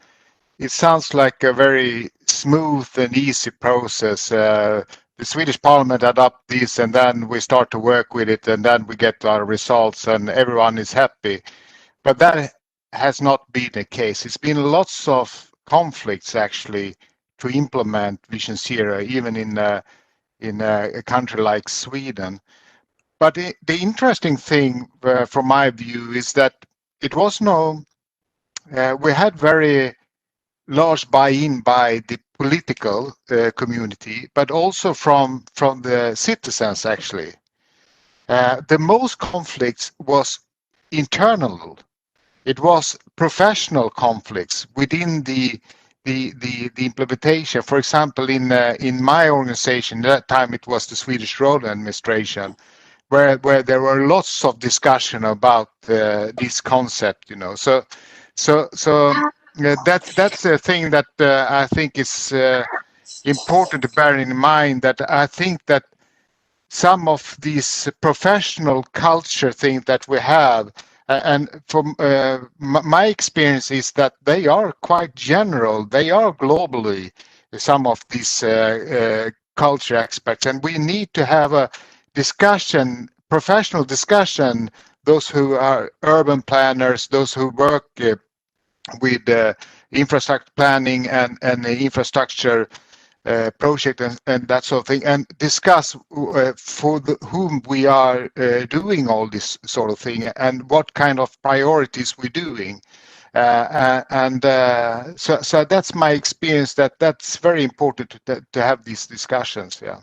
it sounds like a very smooth and easy process. The Swedish Parliament adopt this, and then we start to work with it, and then we get our results, and everyone is happy. But that has not been the case. It's been lots of conflicts actually to implement Vision Zero, even in a country like Sweden. But the interesting thing from my view is that it was we had very large buy-in by the political community, but also from the citizens actually. The most conflicts was internal. It was professional conflicts within the implementation. For example, in my organization, at that time it was the Swedish Road Administration, where there were lots of discussion about this concept, you know. So that's a thing that I think is important to bear in mind. That I think that some of these professional culture things that we have, and from my experience is that they are quite general. They are globally some of these culture aspects, and we need to have a discussion, professional discussion, those who are urban planners, those who work with infrastructure planning and the infrastructure project and that sort of thing, and discuss for whom we are doing all this sort of thing and what kind of priorities we're doing. So that's my experience, that's very important to have these discussions. Yeah.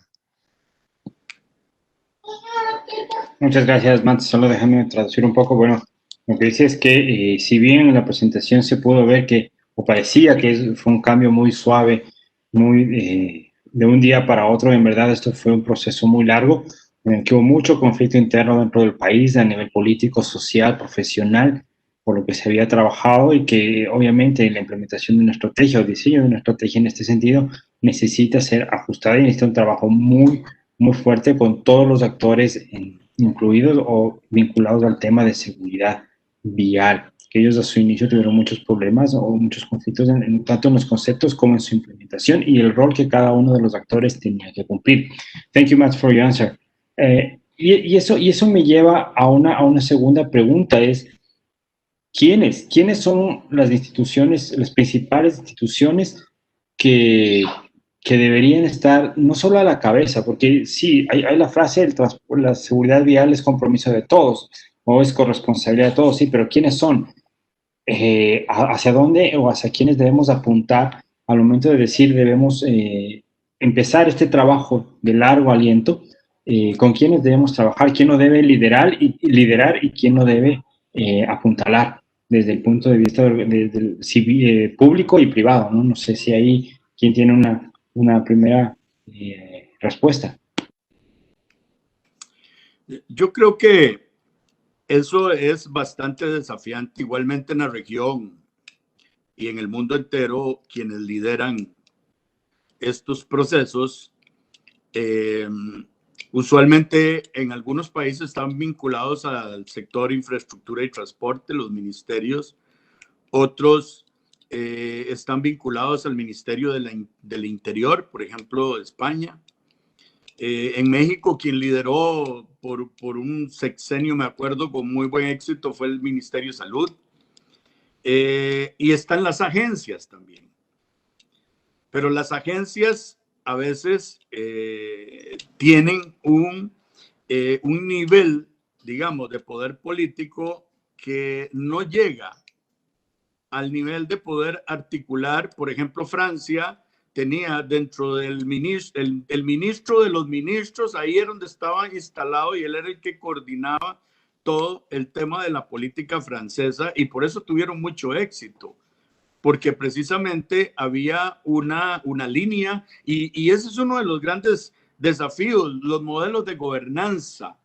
Muchas gracias, Matt. Solo déjame traducir un poco. Bueno, lo que dice es que si bien en la presentación se pudo ver que, o parecía que fue un cambio muy suave, muy de un día para otro, en verdad esto fue un proceso muy largo, en el que hubo mucho conflicto interno dentro del país, a nivel político, social, profesional, por lo que se había trabajado y que obviamente la implementación de una estrategia o diseño de una estrategia en este sentido necesita ser ajustada y necesita un trabajo muy fuerte con todos los actores incluidos o vinculados al tema de seguridad vial, que ellos a su inicio tuvieron muchos problemas o muchos conflictos tanto en los conceptos como en su implementación y el rol que cada uno de los actores tenía que cumplir. Thank you, Matt, for your answer. Y eso me lleva a una segunda pregunta, es ¿quiénes son las instituciones, las principales instituciones que deberían estar no solo a la cabeza? Porque sí, hay la frase, la seguridad vial es compromiso de todos, o es corresponsabilidad de todos, sí, pero ¿quiénes son? hacia dónde o hacia quiénes debemos apuntar al momento de decir debemos empezar este trabajo de largo aliento, con quiénes debemos trabajar, quién lo debe liderar y quién lo debe apuntalar desde el punto de vista público y privado, ¿no? No sé si ahí quién tiene una primera respuesta. Yo creo que eso es bastante desafiante, igualmente en la región y en el mundo entero, quienes lideran estos procesos, usualmente en algunos países están vinculados al sector infraestructura y transporte, los ministerios, otros están vinculados al Ministerio del Interior, por ejemplo, España. En México, quien lideró por un sexenio, me acuerdo, con muy buen éxito, fue el Ministerio de Salud. Y están las agencias también. Pero las agencias a veces tienen un nivel, digamos, de poder político que no llega al nivel de poder articular. Por ejemplo, Francia tenía dentro del ministro, el ministro de los ministros, ahí era donde estaba instalado y él era el que coordinaba todo el tema de la política francesa, y por eso tuvieron mucho éxito, porque precisamente había una línea, y ese es uno de los grandes desafíos, los modelos de gobernanza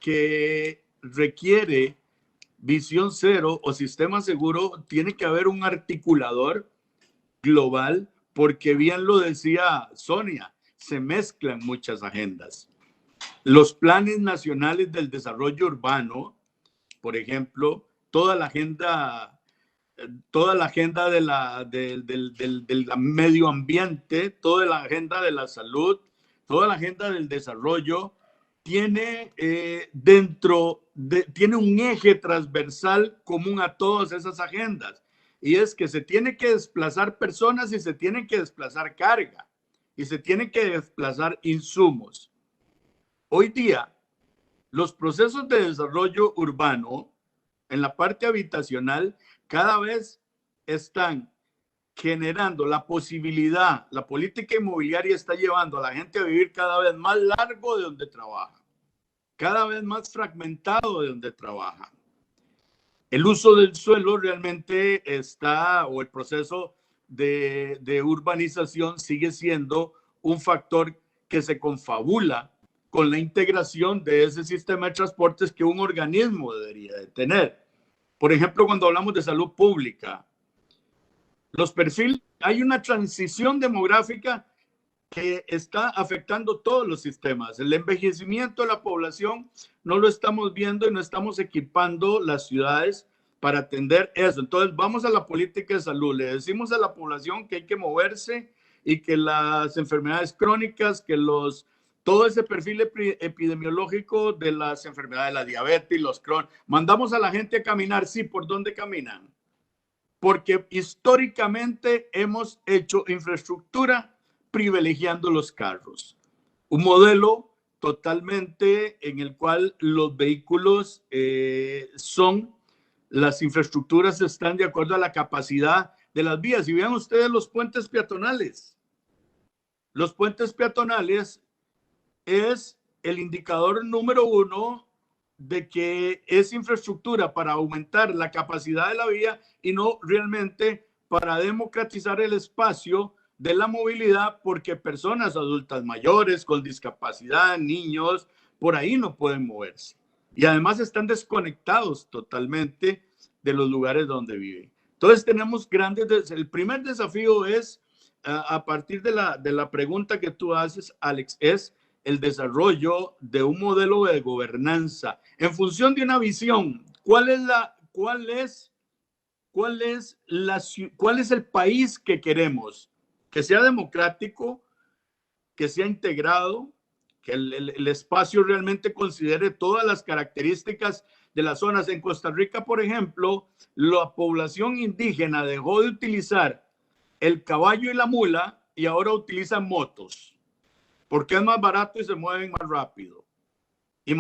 que requiere visión cero o sistema seguro. Tiene que haber un articulador global, porque bien lo decía Sonia, se mezclan muchas agendas. Los planes nacionales del desarrollo urbano, por ejemplo, toda la agenda del medio ambiente, toda la agenda de la salud, toda la agenda del desarrollo, tiene tiene un eje transversal común a todas esas agendas, y es que se tiene que desplazar personas y se tienen que desplazar carga y se tienen que desplazar insumos. Hoy día, los procesos de desarrollo urbano en la parte habitacional cada vez están generando la posibilidad, la política inmobiliaria está llevando a la gente a vivir cada vez más largo de donde trabaja, cada vez más fragmentado de donde trabaja. El uso del suelo realmente está, o el proceso de urbanización sigue siendo un factor que se confabula con la integración de ese sistema de transportes que un organismo debería de tener. Por ejemplo, cuando hablamos de salud pública, los perfiles, hay una transición demográfica que está afectando todos los sistemas. El envejecimiento de la población no lo estamos viendo y no estamos equipando las ciudades para atender eso. Entonces vamos a la política de salud, le decimos a la población que hay que moverse y que las enfermedades crónicas, todo ese perfil epidemiológico de las enfermedades, la diabetes y los Crohn, mandamos a la gente a caminar. Sí, ¿por dónde caminan? Porque históricamente hemos hecho infraestructura privilegiando los carros. Un modelo totalmente en el cual los vehículos las infraestructuras están de acuerdo a la capacidad de las vías. Y vean ustedes los puentes peatonales. Los puentes peatonales es el indicador número uno de que es infraestructura para aumentar la capacidad de la vía y no realmente para democratizar el espacio de la movilidad, porque personas adultas mayores con discapacidad, niños, por ahí no pueden moverse. Y además están desconectados totalmente de los lugares donde viven. Entonces tenemos el primer desafío es, a partir de la pregunta que tú haces, Alex, es el desarrollo de un modelo de gobernanza en función de una visión. ¿Cuál es el país que queremos? Que sea democrático, que sea integrado, que el espacio realmente considere todas las características de las zonas. En Costa Rica, por ejemplo, la población indígena dejó de utilizar el caballo y la mula y ahora utilizan motos, porque es más barato y se mueven más rápido y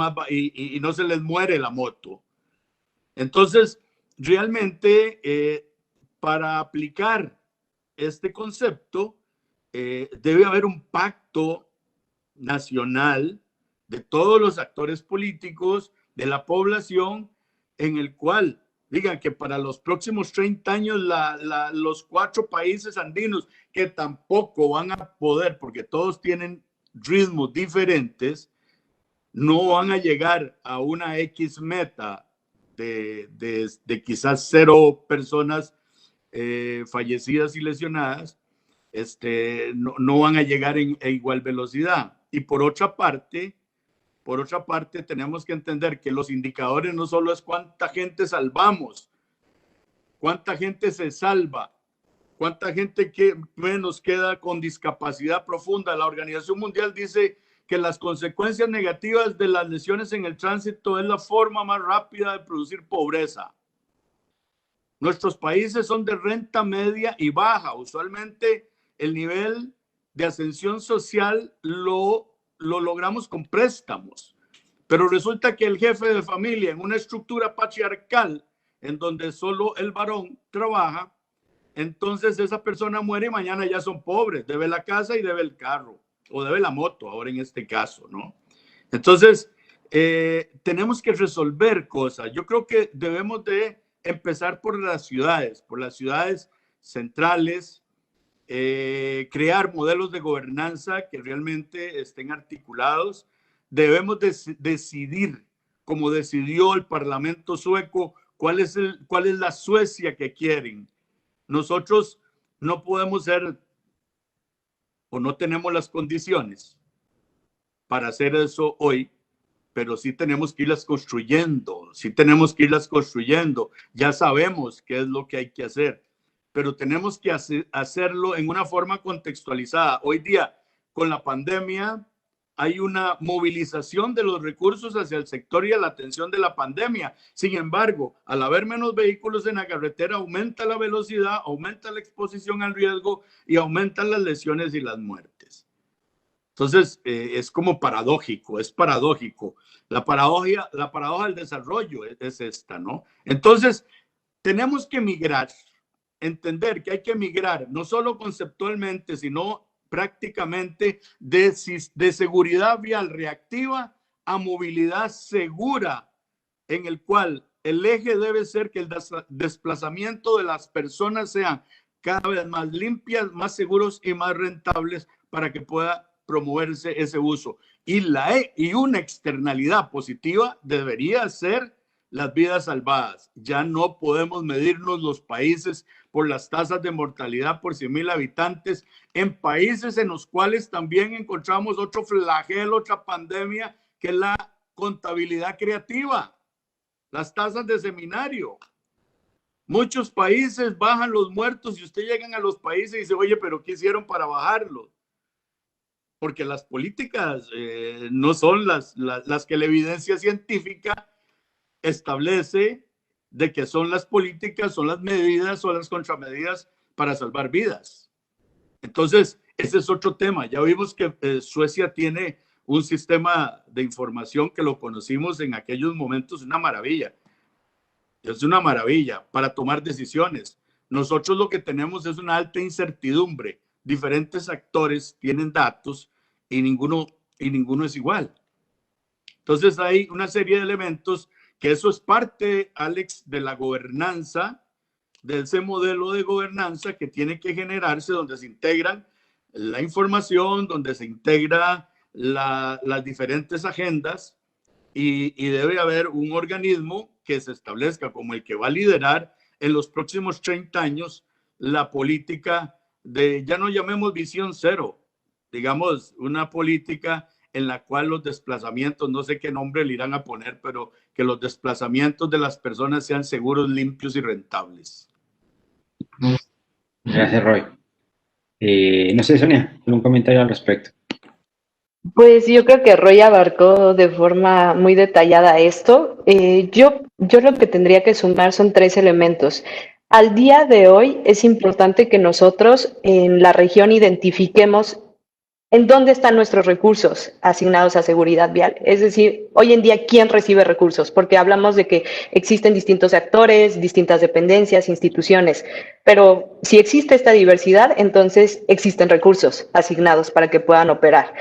no se les muere la moto. Entonces, realmente, para aplicar este concepto, debe haber un pacto nacional de todos los actores políticos, de la población, en el cual digan que para los próximos 30 años los 4 países andinos que tampoco van a poder, porque todos tienen ritmos diferentes, no van a llegar a una X meta de quizás 0 personas fallecidas y lesionadas, no van a llegar a igual velocidad. Y por otra parte, tenemos que entender que los indicadores no solo es cuánta gente salvamos, cuánta gente se salva, cuánta gente menos queda con discapacidad profunda. La Organización Mundial dice que las consecuencias negativas de las lesiones en el tránsito es la forma más rápida de producir pobreza. Nuestros países son de renta media y baja. Usualmente el nivel de ascensión social lo logramos con préstamos, pero resulta que el jefe de familia en una estructura patriarcal en donde solo el varón trabaja, entonces esa persona muere y mañana ya son pobres, debe la casa y debe el carro o debe la moto ahora en este caso, ¿no? Entonces tenemos que resolver cosas. Yo creo que debemos de empezar por las ciudades centrales, crear modelos de gobernanza que realmente estén articulados. Debemos decidir, como decidió el Parlamento sueco, cuál es la Suecia que quieren. Nosotros no podemos ser o no tenemos las condiciones para hacer eso hoy, pero sí tenemos que irlas construyendo, Ya sabemos qué es lo que hay que hacer, pero tenemos que hacerlo en una forma contextualizada. Hoy día, con la pandemia, hay una movilización de los recursos hacia el sector y a la atención de la pandemia. Sin embargo, al haber menos vehículos en la carretera, aumenta la velocidad, aumenta la exposición al riesgo y aumentan las lesiones y las muertes. Entonces, es como paradójico, es paradójico. La paradoja del desarrollo es esta, ¿no? Entonces, tenemos que migrar, entender que hay que migrar, no solo conceptualmente, sino prácticamente de seguridad vial reactiva a movilidad segura, en el cual el eje debe ser que el desplazamiento de las personas sean cada vez más limpias, más seguros y más rentables para que pueda promoverse ese uso. Y una externalidad positiva debería ser las vidas salvadas. Ya no podemos medirnos los países por las tasas de mortalidad por 100,000 habitantes en países en los cuales también encontramos otro flagelo, otra pandemia, que es la contabilidad creativa, las tasas de seminario. Muchos países bajan los muertos y usted llegan a los países y dice, oye, pero ¿qué hicieron para bajarlos? Porque las políticas no son las que la evidencia científica establece de que son las políticas, son las medidas, son las contramedidas para salvar vidas. Entonces, ese es otro tema. Ya vimos que Suecia tiene un sistema de información que lo conocimos en aquellos momentos, una maravilla. Es una maravilla para tomar decisiones. Nosotros lo que tenemos es una alta incertidumbre. Diferentes actores tienen datos y ninguno es igual. Entonces hay una serie de elementos que eso es parte, Alex, de la gobernanza, de ese modelo de gobernanza que tiene que generarse, donde se integran la información, donde se integra las diferentes agendas y debe haber un organismo que se establezca como el que va a liderar en los próximos 30 años la política de, ya no llamemos visión cero, digamos una política en la cual los desplazamientos, no sé qué nombre le irán a poner, pero que los desplazamientos de las personas sean seguros, limpios y rentables. Gracias, Roy. No sé, Sonia, ¿algún comentario al respecto? Pues yo creo que Roy abarcó de forma muy detallada esto. Yo lo que tendría que sumar son 3 elementos. Al día de hoy es importante que nosotros en la región identifiquemos ¿En dónde están nuestros recursos asignados a seguridad vial? Es decir, hoy en día, ¿quién recibe recursos? Porque hablamos de que existen distintos actores, distintas dependencias, instituciones, pero si existe esta diversidad, entonces existen recursos asignados para que puedan operar.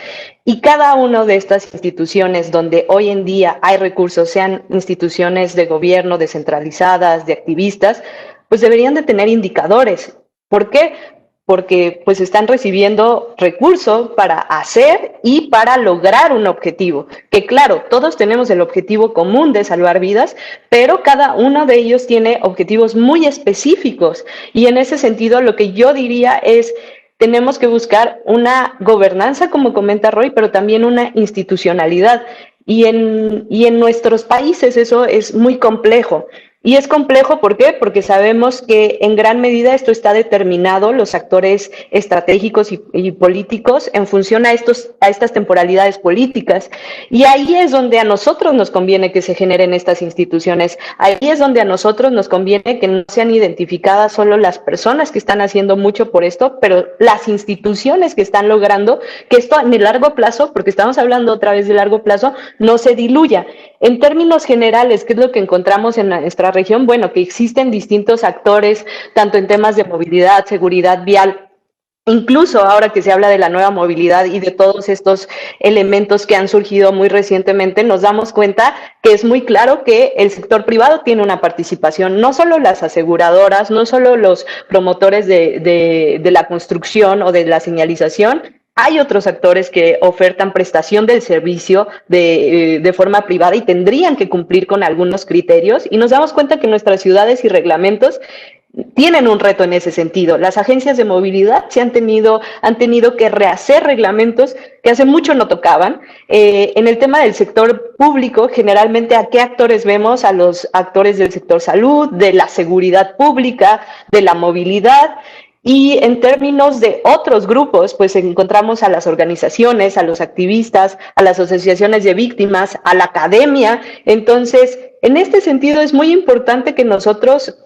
Y cada una de estas instituciones donde hoy en día hay recursos, sean instituciones de gobierno descentralizadas, de activistas, pues deberían de tener indicadores. ¿Por qué? Porque pues están recibiendo recursos para hacer y para lograr un objetivo, que claro, todos tenemos el objetivo común de salvar vidas, pero cada uno de ellos tiene objetivos muy específicos, y en ese sentido lo que yo diría es, tenemos que buscar una gobernanza, como comenta Roy, pero también una institucionalidad, y en nuestros países eso es muy complejo. Y es complejo, ¿por qué? Porque sabemos que en gran medida esto está determinado, los actores estratégicos y políticos, en función a estas temporalidades políticas. Y ahí es donde a nosotros nos conviene que se generen estas instituciones. Ahí es donde a nosotros nos conviene que no sean identificadas solo las personas que están haciendo mucho por esto, pero las instituciones que están logrando que esto en el largo plazo, porque estamos hablando otra vez de largo plazo, no se diluya. En términos generales, ¿qué es lo que encontramos en nuestra región? Bueno, que existen distintos actores, tanto en temas de movilidad, seguridad vial, incluso ahora que se habla de la nueva movilidad y de todos estos elementos que han surgido muy recientemente, nos damos cuenta que es muy claro que el sector privado tiene una participación, no solo las aseguradoras, no solo los promotores de la construcción o de la señalización. Hay otros actores que ofertan prestación del servicio de forma privada y tendrían que cumplir con algunos criterios, y nos damos cuenta que nuestras ciudades y reglamentos tienen un reto en ese sentido. Las agencias de movilidad han tenido que rehacer reglamentos que hace mucho no tocaban. En el tema del sector público, generalmente, ¿a qué actores vemos? A los actores del sector salud, de la seguridad pública, de la movilidad. Y en términos de otros grupos, pues encontramos a las organizaciones, a los activistas, a las asociaciones de víctimas, a la academia. Entonces, en este sentido es muy importante que nosotros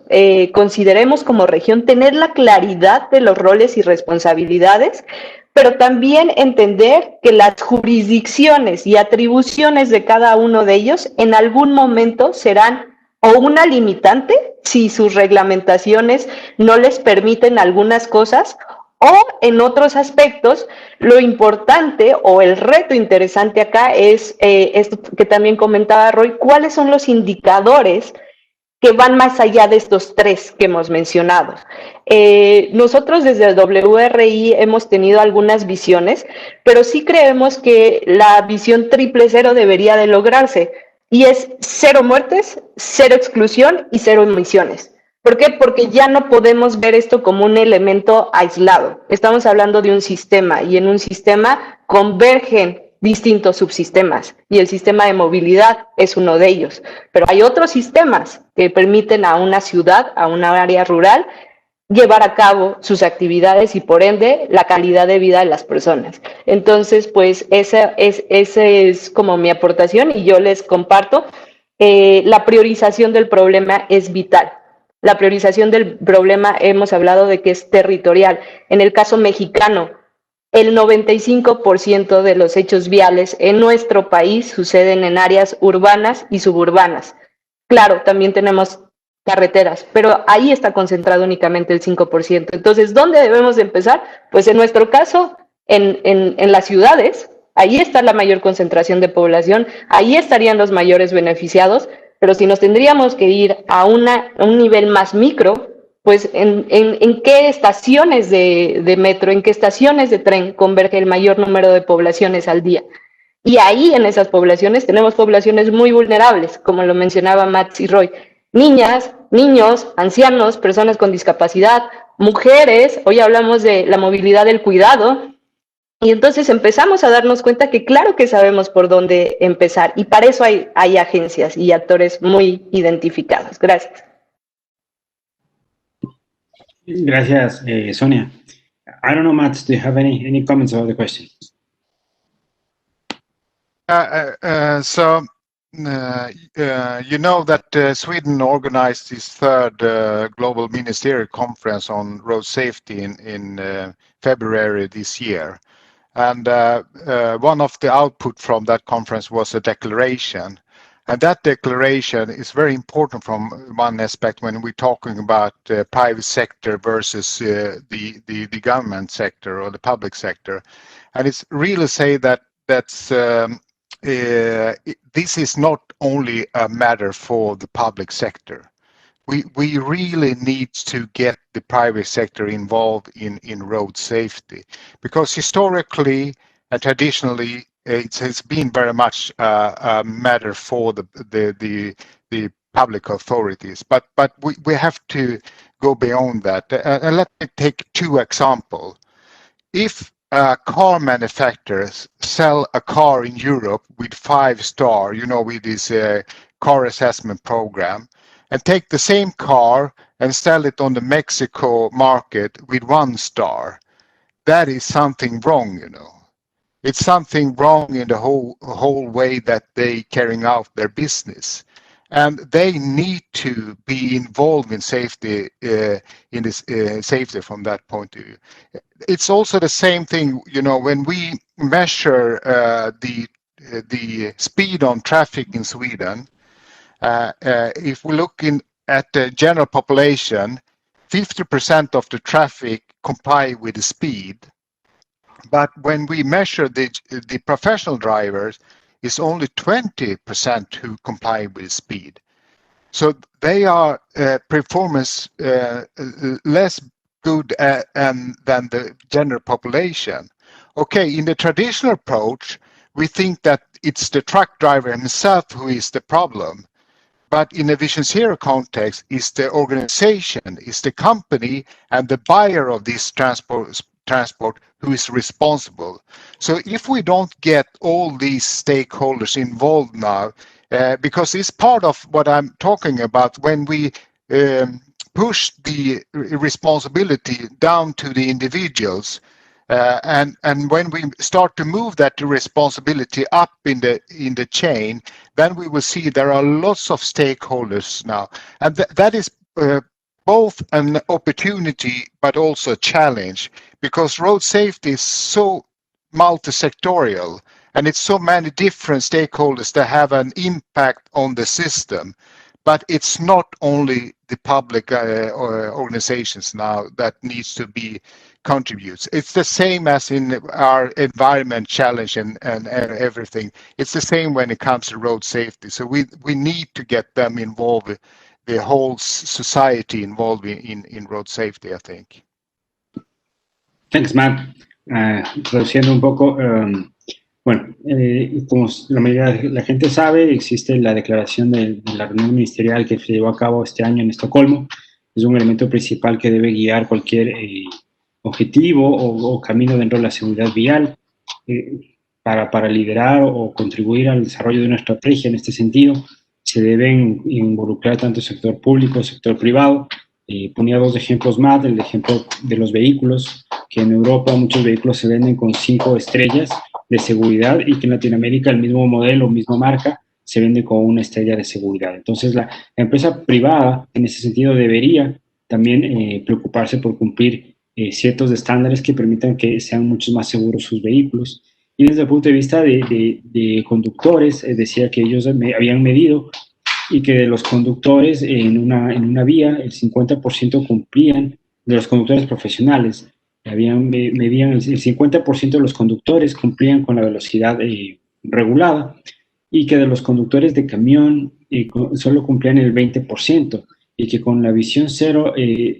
consideremos como región tener la claridad de los roles y responsabilidades, pero también entender que las jurisdicciones y atribuciones de cada uno de ellos en algún momento serán o una limitante si sus reglamentaciones no les permiten algunas cosas, o en otros aspectos, lo importante o el reto interesante acá es esto que también comentaba Roy, cuáles son los indicadores que van más allá de estos tres que hemos mencionado. Nosotros desde el WRI hemos tenido algunas visiones, pero sí creemos que la visión 000 debería de lograrse, y es 0 muertes, 0 exclusión y 0 emisiones. ¿Por qué? Porque ya no podemos ver esto como un elemento aislado. Estamos hablando de un sistema, y en un sistema convergen distintos subsistemas, y el sistema de movilidad es uno de ellos. Pero hay otros sistemas que permiten a una ciudad, a una área rural, llevar a cabo sus actividades y por ende la calidad de vida de las personas. Entonces, pues esa es como mi aportación, y yo les comparto, la priorización del problema es vital. La priorización del problema, hemos hablado de que es territorial. En el caso mexicano, el 95% de los hechos viales en nuestro país suceden en áreas urbanas y suburbanas. Claro, también tenemos carreteras, pero ahí está concentrado únicamente el 5%. Entonces, ¿dónde debemos de empezar? Pues en nuestro caso, en las ciudades, ahí está la mayor concentración de población, ahí estarían los mayores beneficiados, pero si nos tendríamos que ir a un nivel más micro, pues en qué estaciones de metro, en qué estaciones de tren converge el mayor número de poblaciones al día. Y ahí en esas poblaciones tenemos poblaciones muy vulnerables, como lo mencionaba Mats y Roy. Niñas, niños, ancianos, personas con discapacidad, mujeres, hoy hablamos de la movilidad del cuidado, y entonces empezamos a darnos cuenta que claro que sabemos por dónde empezar, y para eso hay agencias y actores muy identificados. Gracias. Gracias, Sonia. I don't know, Mats, do you have any comments about the question? You know that Sweden organized its third global ministerial conference on road safety in February this year. And one of the output from that conference was a declaration. And that declaration is very important from one aspect when we're talking about private sector versus the government sector or the public sector. And it's really say that this is not only a matter for the public sector. We really need to get the private sector involved in road safety, because historically and traditionally it has been very much a matter for the public authorities. But we have to go beyond that. And let me take two examples. If car manufacturers sell a car in Europe with 5-star, with this car assessment program, and take the same car and sell it on the Mexico market with 1 star, that is something wrong, It's something wrong in the whole way that they carrying out their business. And they need to be involved in safety, safety from that point of view. It's also the same thing, when we measure the speed on traffic in Sweden. If we look at the general population, 50% of the traffic comply with the speed. But when we measure the professional drivers, it's only 20% who comply with speed. So they are performance less good than the general population. Okay, in the traditional approach, we think that it's the truck driver himself who is the problem. But in a Vision Zero context, it's the organization, it's the company and the buyer of this transport who is responsible. So if we don't get all these stakeholders involved now, because it's part of what I'm talking about when we push the responsibility down to the individuals, and when we start to move that responsibility up in the chain, then we will see there are lots of stakeholders now, and that is both an opportunity but also a challenge, because road safety is so multi-sectorial and it's so many different stakeholders that have an impact on the system. But it's not only the public organizations now that needs to be contributes. It's the same as in our environment challenge and everything. It's the same when it comes to road safety. So we need to get them involved, the whole society involved in road safety, I think. Thanks, Matt. Traduciendo un poco, como la mayoría de la gente sabe, existe la declaración de la reunión ministerial que se llevó a cabo este año en Estocolmo. Es un elemento principal que debe guiar cualquier objetivo o camino dentro de la seguridad vial para liderar o contribuir al desarrollo de una estrategia. En este sentido, se deben involucrar tanto el sector público, el sector privado. Ponía 2 ejemplos más, el ejemplo de los vehículos, que en Europa muchos vehículos se venden con 5 estrellas de seguridad y que en Latinoamérica el mismo modelo, misma marca, se vende con 1 estrella de seguridad. Entonces la empresa privada en ese sentido debería también preocuparse por cumplir ciertos estándares que permitan que sean mucho más seguros sus vehículos. Y desde el punto de vista de conductores, decía que ellos habían medido y que de los conductores en una vía, el 50% cumplían, de los conductores profesionales, medían el 50% de los conductores cumplían con la velocidad regulada, y que de los conductores de camión solo cumplían el 20%, y que con la visión cero,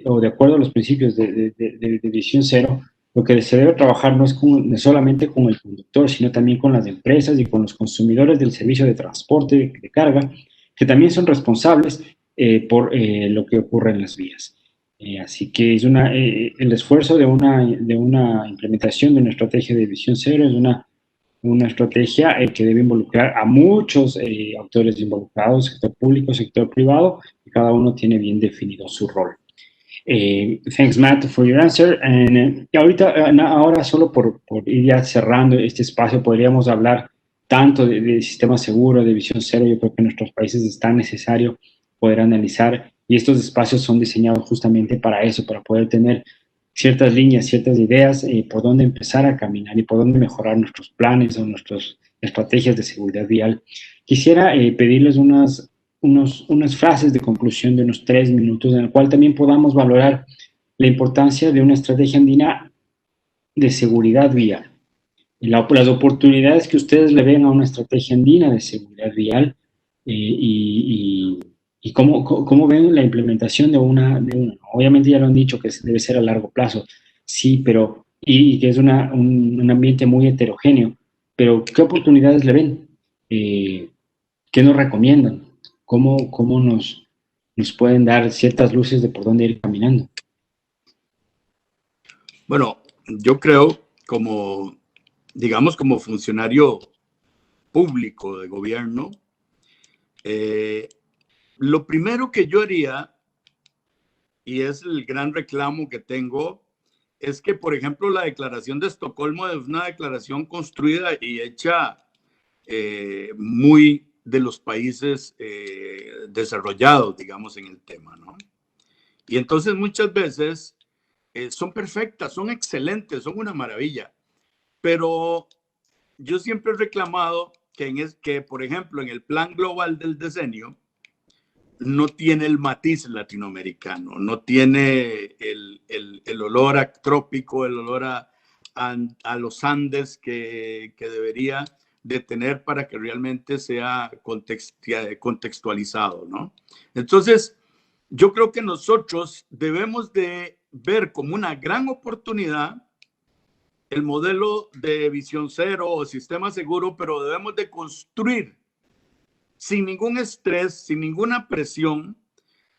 o de acuerdo a los principios de visión cero, lo que se debe trabajar no es solamente con el conductor, sino también con las empresas y con los consumidores del servicio de transporte de carga, que también son responsables por lo que ocurre en las vías. Así que es el esfuerzo de una implementación de una estrategia de visión cero es una estrategia que debe involucrar a muchos actores involucrados, sector público, sector privado, y cada uno tiene bien definido su rol. Thanks, Matt, for your answer. And ahora solo por ir ya cerrando este espacio, podríamos hablar tanto de sistema seguro, de visión cero. Yo creo que en nuestros países es tan necesario poder analizar, y estos espacios son diseñados justamente para eso, para poder tener ciertas líneas, ciertas ideas por dónde empezar a caminar y por dónde mejorar nuestros planes o nuestras estrategias de seguridad vial. Quisiera pedirles unas frases de conclusión de unos 3 minutos, en el cual también podamos valorar la importancia de una estrategia andina de seguridad vial, las oportunidades que ustedes le ven a una estrategia andina de seguridad vial y cómo ven la implementación de una. Obviamente ya lo han dicho que debe ser a largo plazo, sí, pero y que es un ambiente muy heterogéneo, pero ¿qué oportunidades le ven? ¿Qué nos recomiendan? ¿Cómo nos pueden dar ciertas luces de por dónde ir caminando? Bueno, yo creo como funcionario público de gobierno, lo primero que yo haría, y es el gran reclamo que tengo, es que, por ejemplo, la Declaración de Estocolmo es una declaración construida y hecha muy de los países desarrollados, digamos, en el tema, ¿no? Y entonces muchas veces son perfectas, son excelentes, son una maravilla, pero yo siempre he reclamado que, por ejemplo, en el Plan Global del Decenio, no tiene el matiz latinoamericano, no tiene el olor a trópico, el olor a los Andes que debería de tener para que realmente sea contextualizado, ¿no? Entonces, yo creo que nosotros debemos de ver como una gran oportunidad el modelo de visión cero o sistema seguro, pero debemos de construir sin ningún estrés, sin ninguna presión,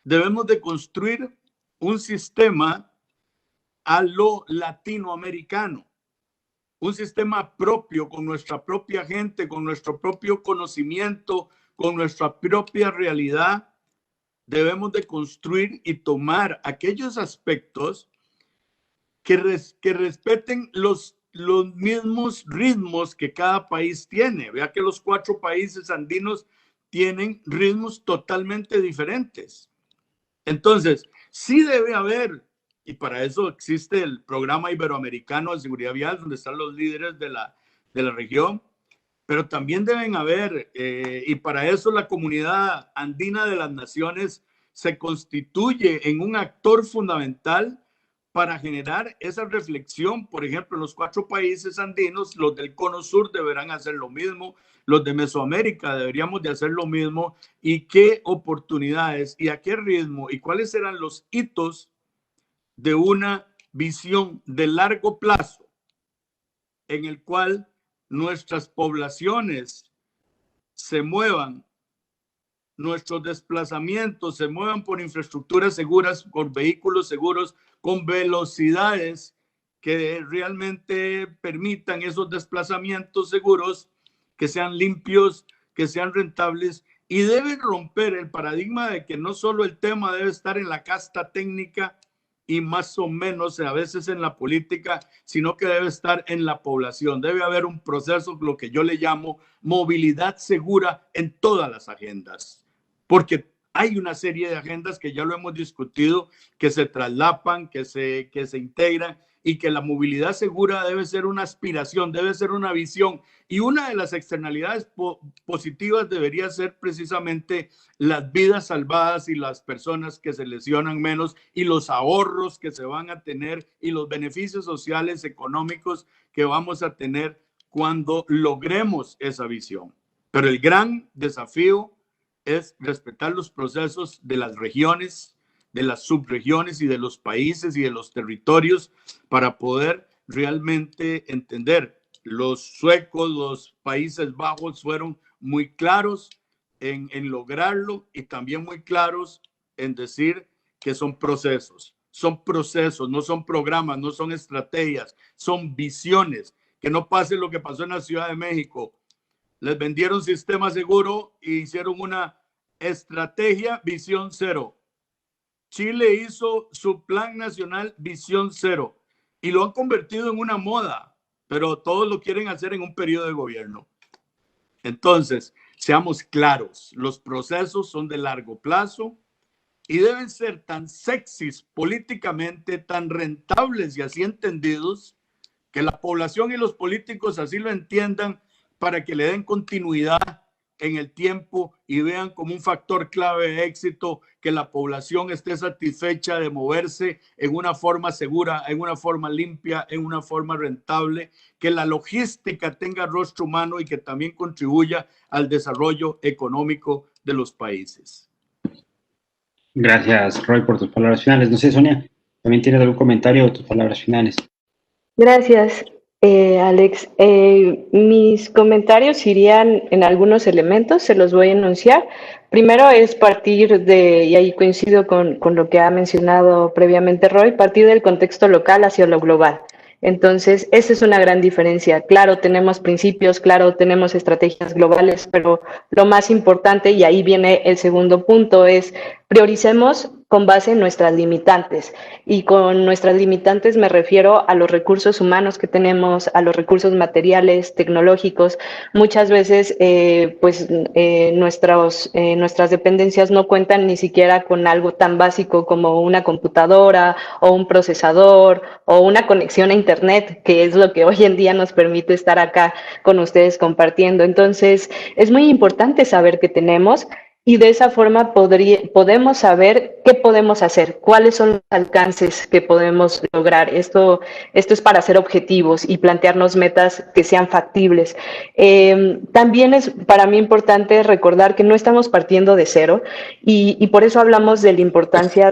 debemos de construir un sistema a lo latinoamericano, un sistema propio, con nuestra propia gente, con nuestro propio conocimiento, con nuestra propia realidad. Debemos de construir y tomar aquellos aspectos que respeten los mismos ritmos que cada país tiene. Vea que los 4 países andinos tienen ritmos totalmente diferentes. Entonces, sí debe haber, y para eso existe el Programa Iberoamericano de Seguridad Vial, donde están los líderes de la región, pero también deben haber, y para eso la Comunidad Andina de las Naciones se constituye en un actor fundamental para generar esa reflexión. Por ejemplo, los 4 países andinos, los del Cono Sur deberán hacer lo mismo, los de Mesoamérica deberíamos de hacer lo mismo, y qué oportunidades y a qué ritmo y cuáles serán los hitos de una visión de largo plazo en el cual nuestras poblaciones se muevan, nuestros desplazamientos se muevan por infraestructuras seguras, por vehículos seguros, con velocidades que realmente permitan esos desplazamientos seguros, que sean limpios, que sean rentables, y debe romper el paradigma de que no solo el tema debe estar en la casta técnica y más o menos a veces en la política, sino que debe estar en la población. Debe haber un proceso, lo que yo le llamo movilidad segura en todas las agendas, porque hay una serie de agendas que ya lo hemos discutido, que se traslapan, que se integran, y que la movilidad segura debe ser una aspiración, debe ser una visión. Y una de las externalidades positivas debería ser precisamente las vidas salvadas y las personas que se lesionan menos, y los ahorros que se van a tener y los beneficios sociales, económicos que vamos a tener cuando logremos esa visión. Pero el gran desafío es respetar los procesos de las regiones, de las subregiones y de los países y de los territorios para poder realmente entender. Los suecos, los Países Bajos fueron muy claros en lograrlo, y también muy claros en decir que son procesos, no son programas, no son estrategias, son visiones. Que no pase lo que pasó en la Ciudad de México. Les vendieron sistema seguro y hicieron una estrategia visión cero. Chile hizo su plan nacional visión cero y lo han convertido en una moda, pero todos lo quieren hacer en un periodo de gobierno. Entonces, seamos claros, los procesos son de largo plazo, y deben ser tan sexys políticamente, tan rentables y así entendidos, que la población y los políticos así lo entiendan para que le den continuidad en el tiempo y vean como un factor clave de éxito que la población esté satisfecha de moverse en una forma segura, en una forma limpia, en una forma rentable, que la logística tenga rostro humano y que también contribuya al desarrollo económico de los países. Gracias, Roy, por tus palabras finales. No sé, Sonia, ¿también tienes algún comentario o tus palabras finales? Gracias, Alex. Mis comentarios irían en algunos elementos, se los voy a enunciar. Primero es partir de, y ahí coincido con lo que ha mencionado previamente Roy, partir del contexto local hacia lo global. Entonces, esa es una gran diferencia. Claro, tenemos principios, claro, tenemos estrategias globales, pero lo más importante, y ahí viene el segundo punto, es prioricemos con base en nuestras limitantes. Y con nuestras limitantes me refiero a los recursos humanos que tenemos, a los recursos materiales, tecnológicos. Muchas veces, nuestras dependencias no cuentan ni siquiera con algo tan básico como una computadora o un procesador o una conexión a Internet, que es lo que hoy en día nos permite estar acá con ustedes compartiendo. Entonces, es muy importante saber qué tenemos. Y de esa forma podemos saber qué podemos hacer, cuáles son los alcances que podemos lograr. Esto es para ser objetivos y plantearnos metas que sean factibles. También es para mí importante recordar que no estamos partiendo de cero y por eso hablamos de la importancia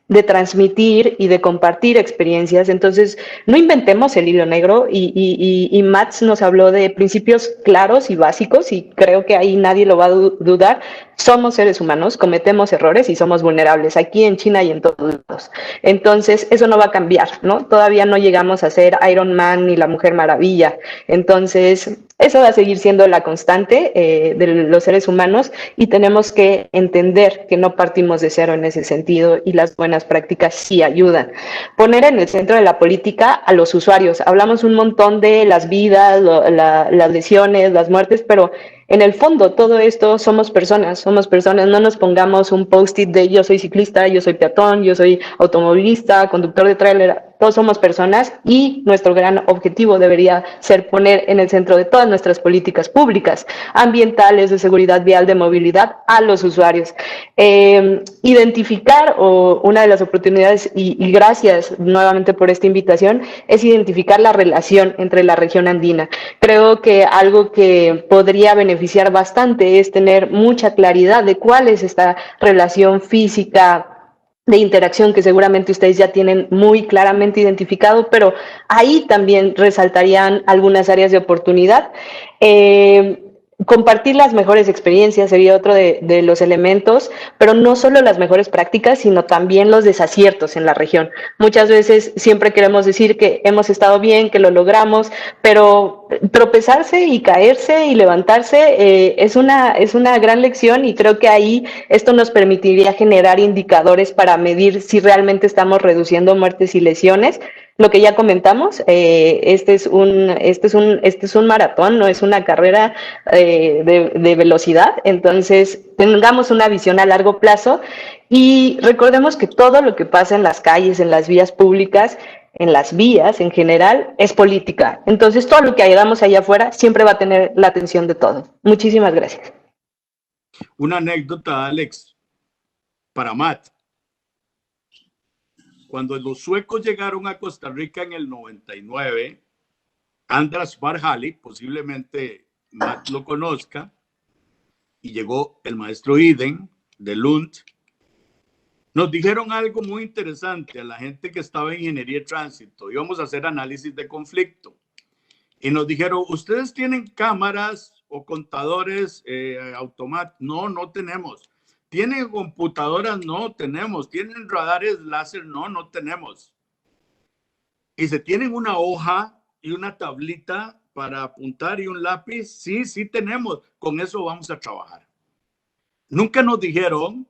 de transmitir y de compartir experiencias. Entonces, no inventemos el hilo negro y Mats nos habló de principios claros y básicos y creo que ahí nadie lo va a dudar. Somos seres humanos, cometemos errores y somos vulnerables aquí en China y en todos lados. Entonces, eso no va a cambiar, ¿no? Todavía no llegamos a ser Iron Man ni la Mujer Maravilla. Entonces, eso va a seguir siendo la constante de los seres humanos y tenemos que entender que no partimos de cero en ese sentido y las buenas prácticas sí ayudan. Poner en el centro de la política a los usuarios. Hablamos un montón de las vidas, las lesiones, las muertes, pero en el fondo todo esto somos personas, no nos pongamos un post-it de yo soy ciclista, yo soy peatón, yo soy automovilista, conductor de tráiler, todos somos personas y nuestro gran objetivo debería ser poner en el centro de todas nuestras políticas públicas, ambientales, de seguridad vial, de movilidad, a los usuarios. Identificar, o una de las oportunidades, y gracias nuevamente por esta invitación, es identificar la relación entre la región andina. Creo que algo que podría beneficiar bastante es tener mucha claridad de cuál es esta relación física de interacción que seguramente ustedes ya tienen muy claramente identificado, pero ahí también resaltarían algunas áreas de oportunidad. Compartir las mejores experiencias sería otro de los elementos, pero no solo las mejores prácticas, sino también los desaciertos en la región. Muchas veces siempre queremos decir que hemos estado bien, que lo logramos, pero tropezarse y caerse y levantarse es una gran lección y creo que ahí esto nos permitiría generar indicadores para medir si realmente estamos reduciendo muertes y lesiones. Lo que ya comentamos, este es un maratón, no es una carrera de velocidad, entonces tengamos una visión a largo plazo y recordemos que todo lo que pasa en las calles, en las vías públicas, en las vías en general, es política. Entonces todo lo que hagamos allá afuera siempre va a tener la atención de todos. Muchísimas gracias. Una anécdota, Alex, para Matt. Cuando los suecos llegaron a Costa Rica en el 99, Andras Barjali, posiblemente Matt lo conozca, y llegó el maestro Iden de Lund, nos dijeron algo muy interesante a la gente que estaba en ingeniería de tránsito. Íbamos a hacer análisis de conflicto. Y nos dijeron, ¿ustedes tienen cámaras o contadores automáticos? No, no tenemos. ¿Tienen computadoras? No tenemos. ¿Tienen radares láser? No, no tenemos. Y se tienen una hoja y una tablita para apuntar y un lápiz. Sí, sí tenemos. Con eso vamos a trabajar. Nunca nos dijeron,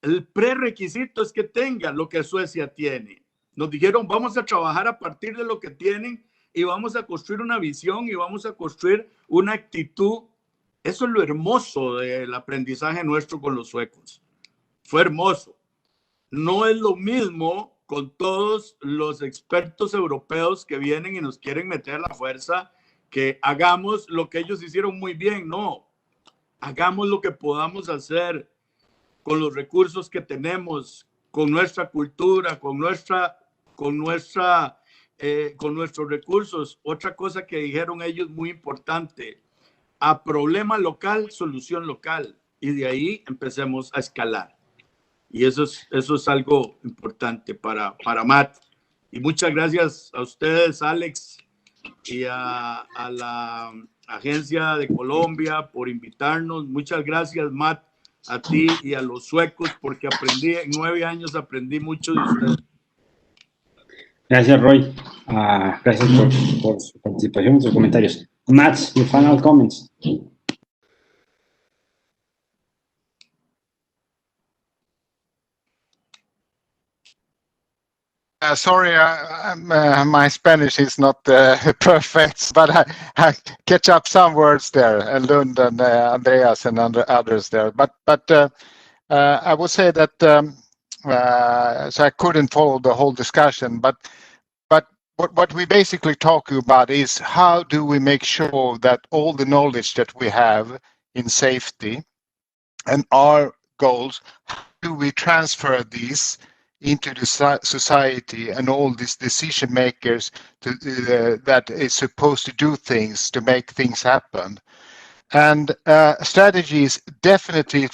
el prerequisito es que tengan lo que Suecia tiene. Nos dijeron, vamos a trabajar a partir de lo que tienen y vamos a construir una visión y vamos a construir una actitud. Eso es lo hermoso del aprendizaje nuestro con los suecos. fue hermoso. No es lo mismo con todos los expertos europeos que vienen y nos quieren meter a la fuerza, que hagamos lo que ellos hicieron muy bien. No, hagamos lo que podamos hacer con los recursos que tenemos, con nuestra cultura, con nuestros recursos. Otra cosa que dijeron ellos muy importante: a problema local, solución local, y de ahí empecemos a escalar. Y eso es algo importante para Matt. Y muchas gracias a ustedes, Alex, y a la Agencia de Colombia por invitarnos. Muchas gracias, Matt, a ti y a los suecos, porque en 9 años aprendí mucho de ustedes. Gracias, Roy. Gracias por su participación y sus comentarios. Matt, your final comments. Sorry, my Spanish is not perfect, but I catch up some words there, and Lund and Andreas and others there. But I would say that so I couldn't follow the whole discussion. But what we basically talking about is how do we make sure that all the knowledge that we have in safety and our goals, how do we transfer these into the society and all these decision makers that is supposed to do things to make things happen. And strategy is definitely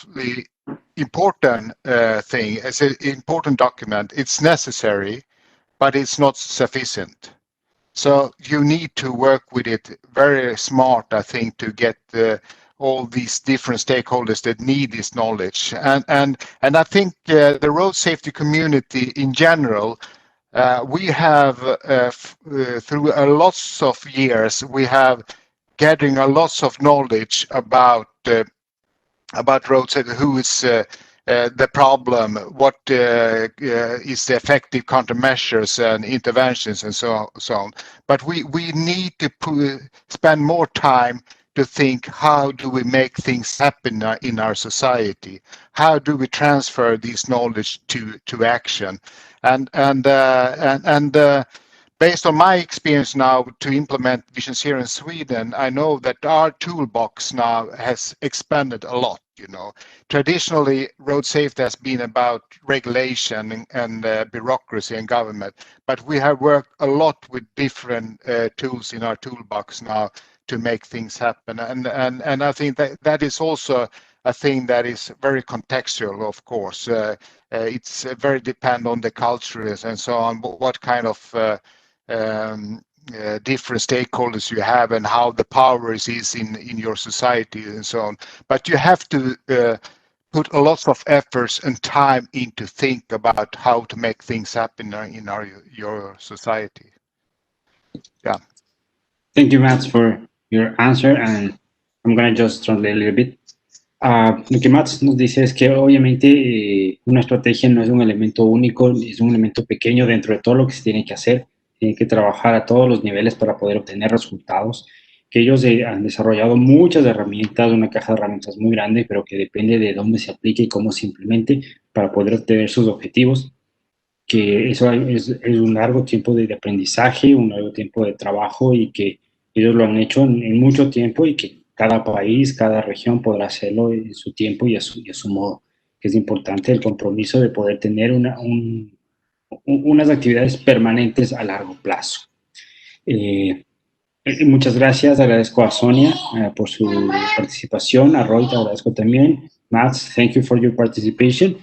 important thing. It's an important document. It's necessary, but it's not sufficient. So you need to work with it very smart, I think, to get all these different stakeholders that need this knowledge. And I think the road safety community in general, we have through a lots of years, we have gathering a lots of knowledge about road safety, who is the problem, what is the effective countermeasures and interventions and so on. But we need to spend more time to think, how do we make things happen in our society? How do we transfer this knowledge to action? And based on my experience now to implement visions here in Sweden, I know that our toolbox now has expanded a lot. You know, traditionally, road safety has been about regulation and bureaucracy and government, but we have worked a lot with different tools in our toolbox now to make things happen. And I think that is also a thing that is very contextual, of course. It's very dependent on the cultures and so on, what kind of different stakeholders you have and how the power is in your society and so on. But you have to put a lot of efforts and time into think about how to make things happen in your society. Yeah. Thank you, Mats, for your answer, and I'm going to just translate a little bit. Lo que Mats nos dice es que obviamente una estrategia no es un elemento único, es un elemento pequeño dentro de todo lo que se tiene que hacer. Tiene que trabajar a todos los niveles para poder obtener resultados, que ellos han desarrollado muchas herramientas, una caja de herramientas muy grande, pero que depende de dónde se aplique y cómo se implemente para poder obtener sus objetivos, que eso es un largo tiempo de aprendizaje, un largo tiempo de trabajo y que ellos lo han hecho en mucho tiempo y que cada país, cada región podrá hacerlo en su tiempo y a su modo. Que es importante el compromiso de poder tener unas actividades permanentes a largo plazo. Muchas gracias, agradezco a Sonia por su participación, a Roy te agradezco también. Mats, thank you for your participation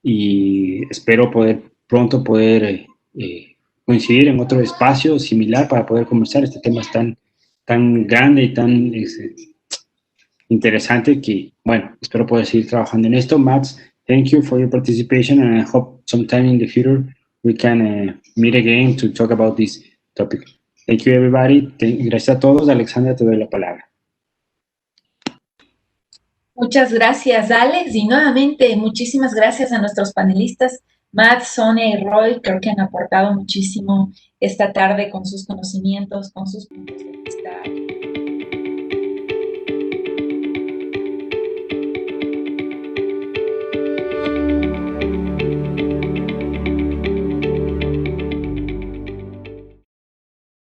y espero pronto poder coincidir en otro espacio similar para poder conversar. Este tema es tan grande y tan interesante que, bueno, espero poder seguir trabajando en esto. Mats, thank you for your participation and I hope sometime in the future we can meet again to talk about this topic. Thank you, everybody. Gracias a todos. Alexandra, te doy la palabra. Muchas gracias, Alex. Y nuevamente, muchísimas gracias a nuestros panelistas, Matt, Sonia y Roy. Creo que han aportado muchísimo esta tarde con sus conocimientos, con sus puntos de vista.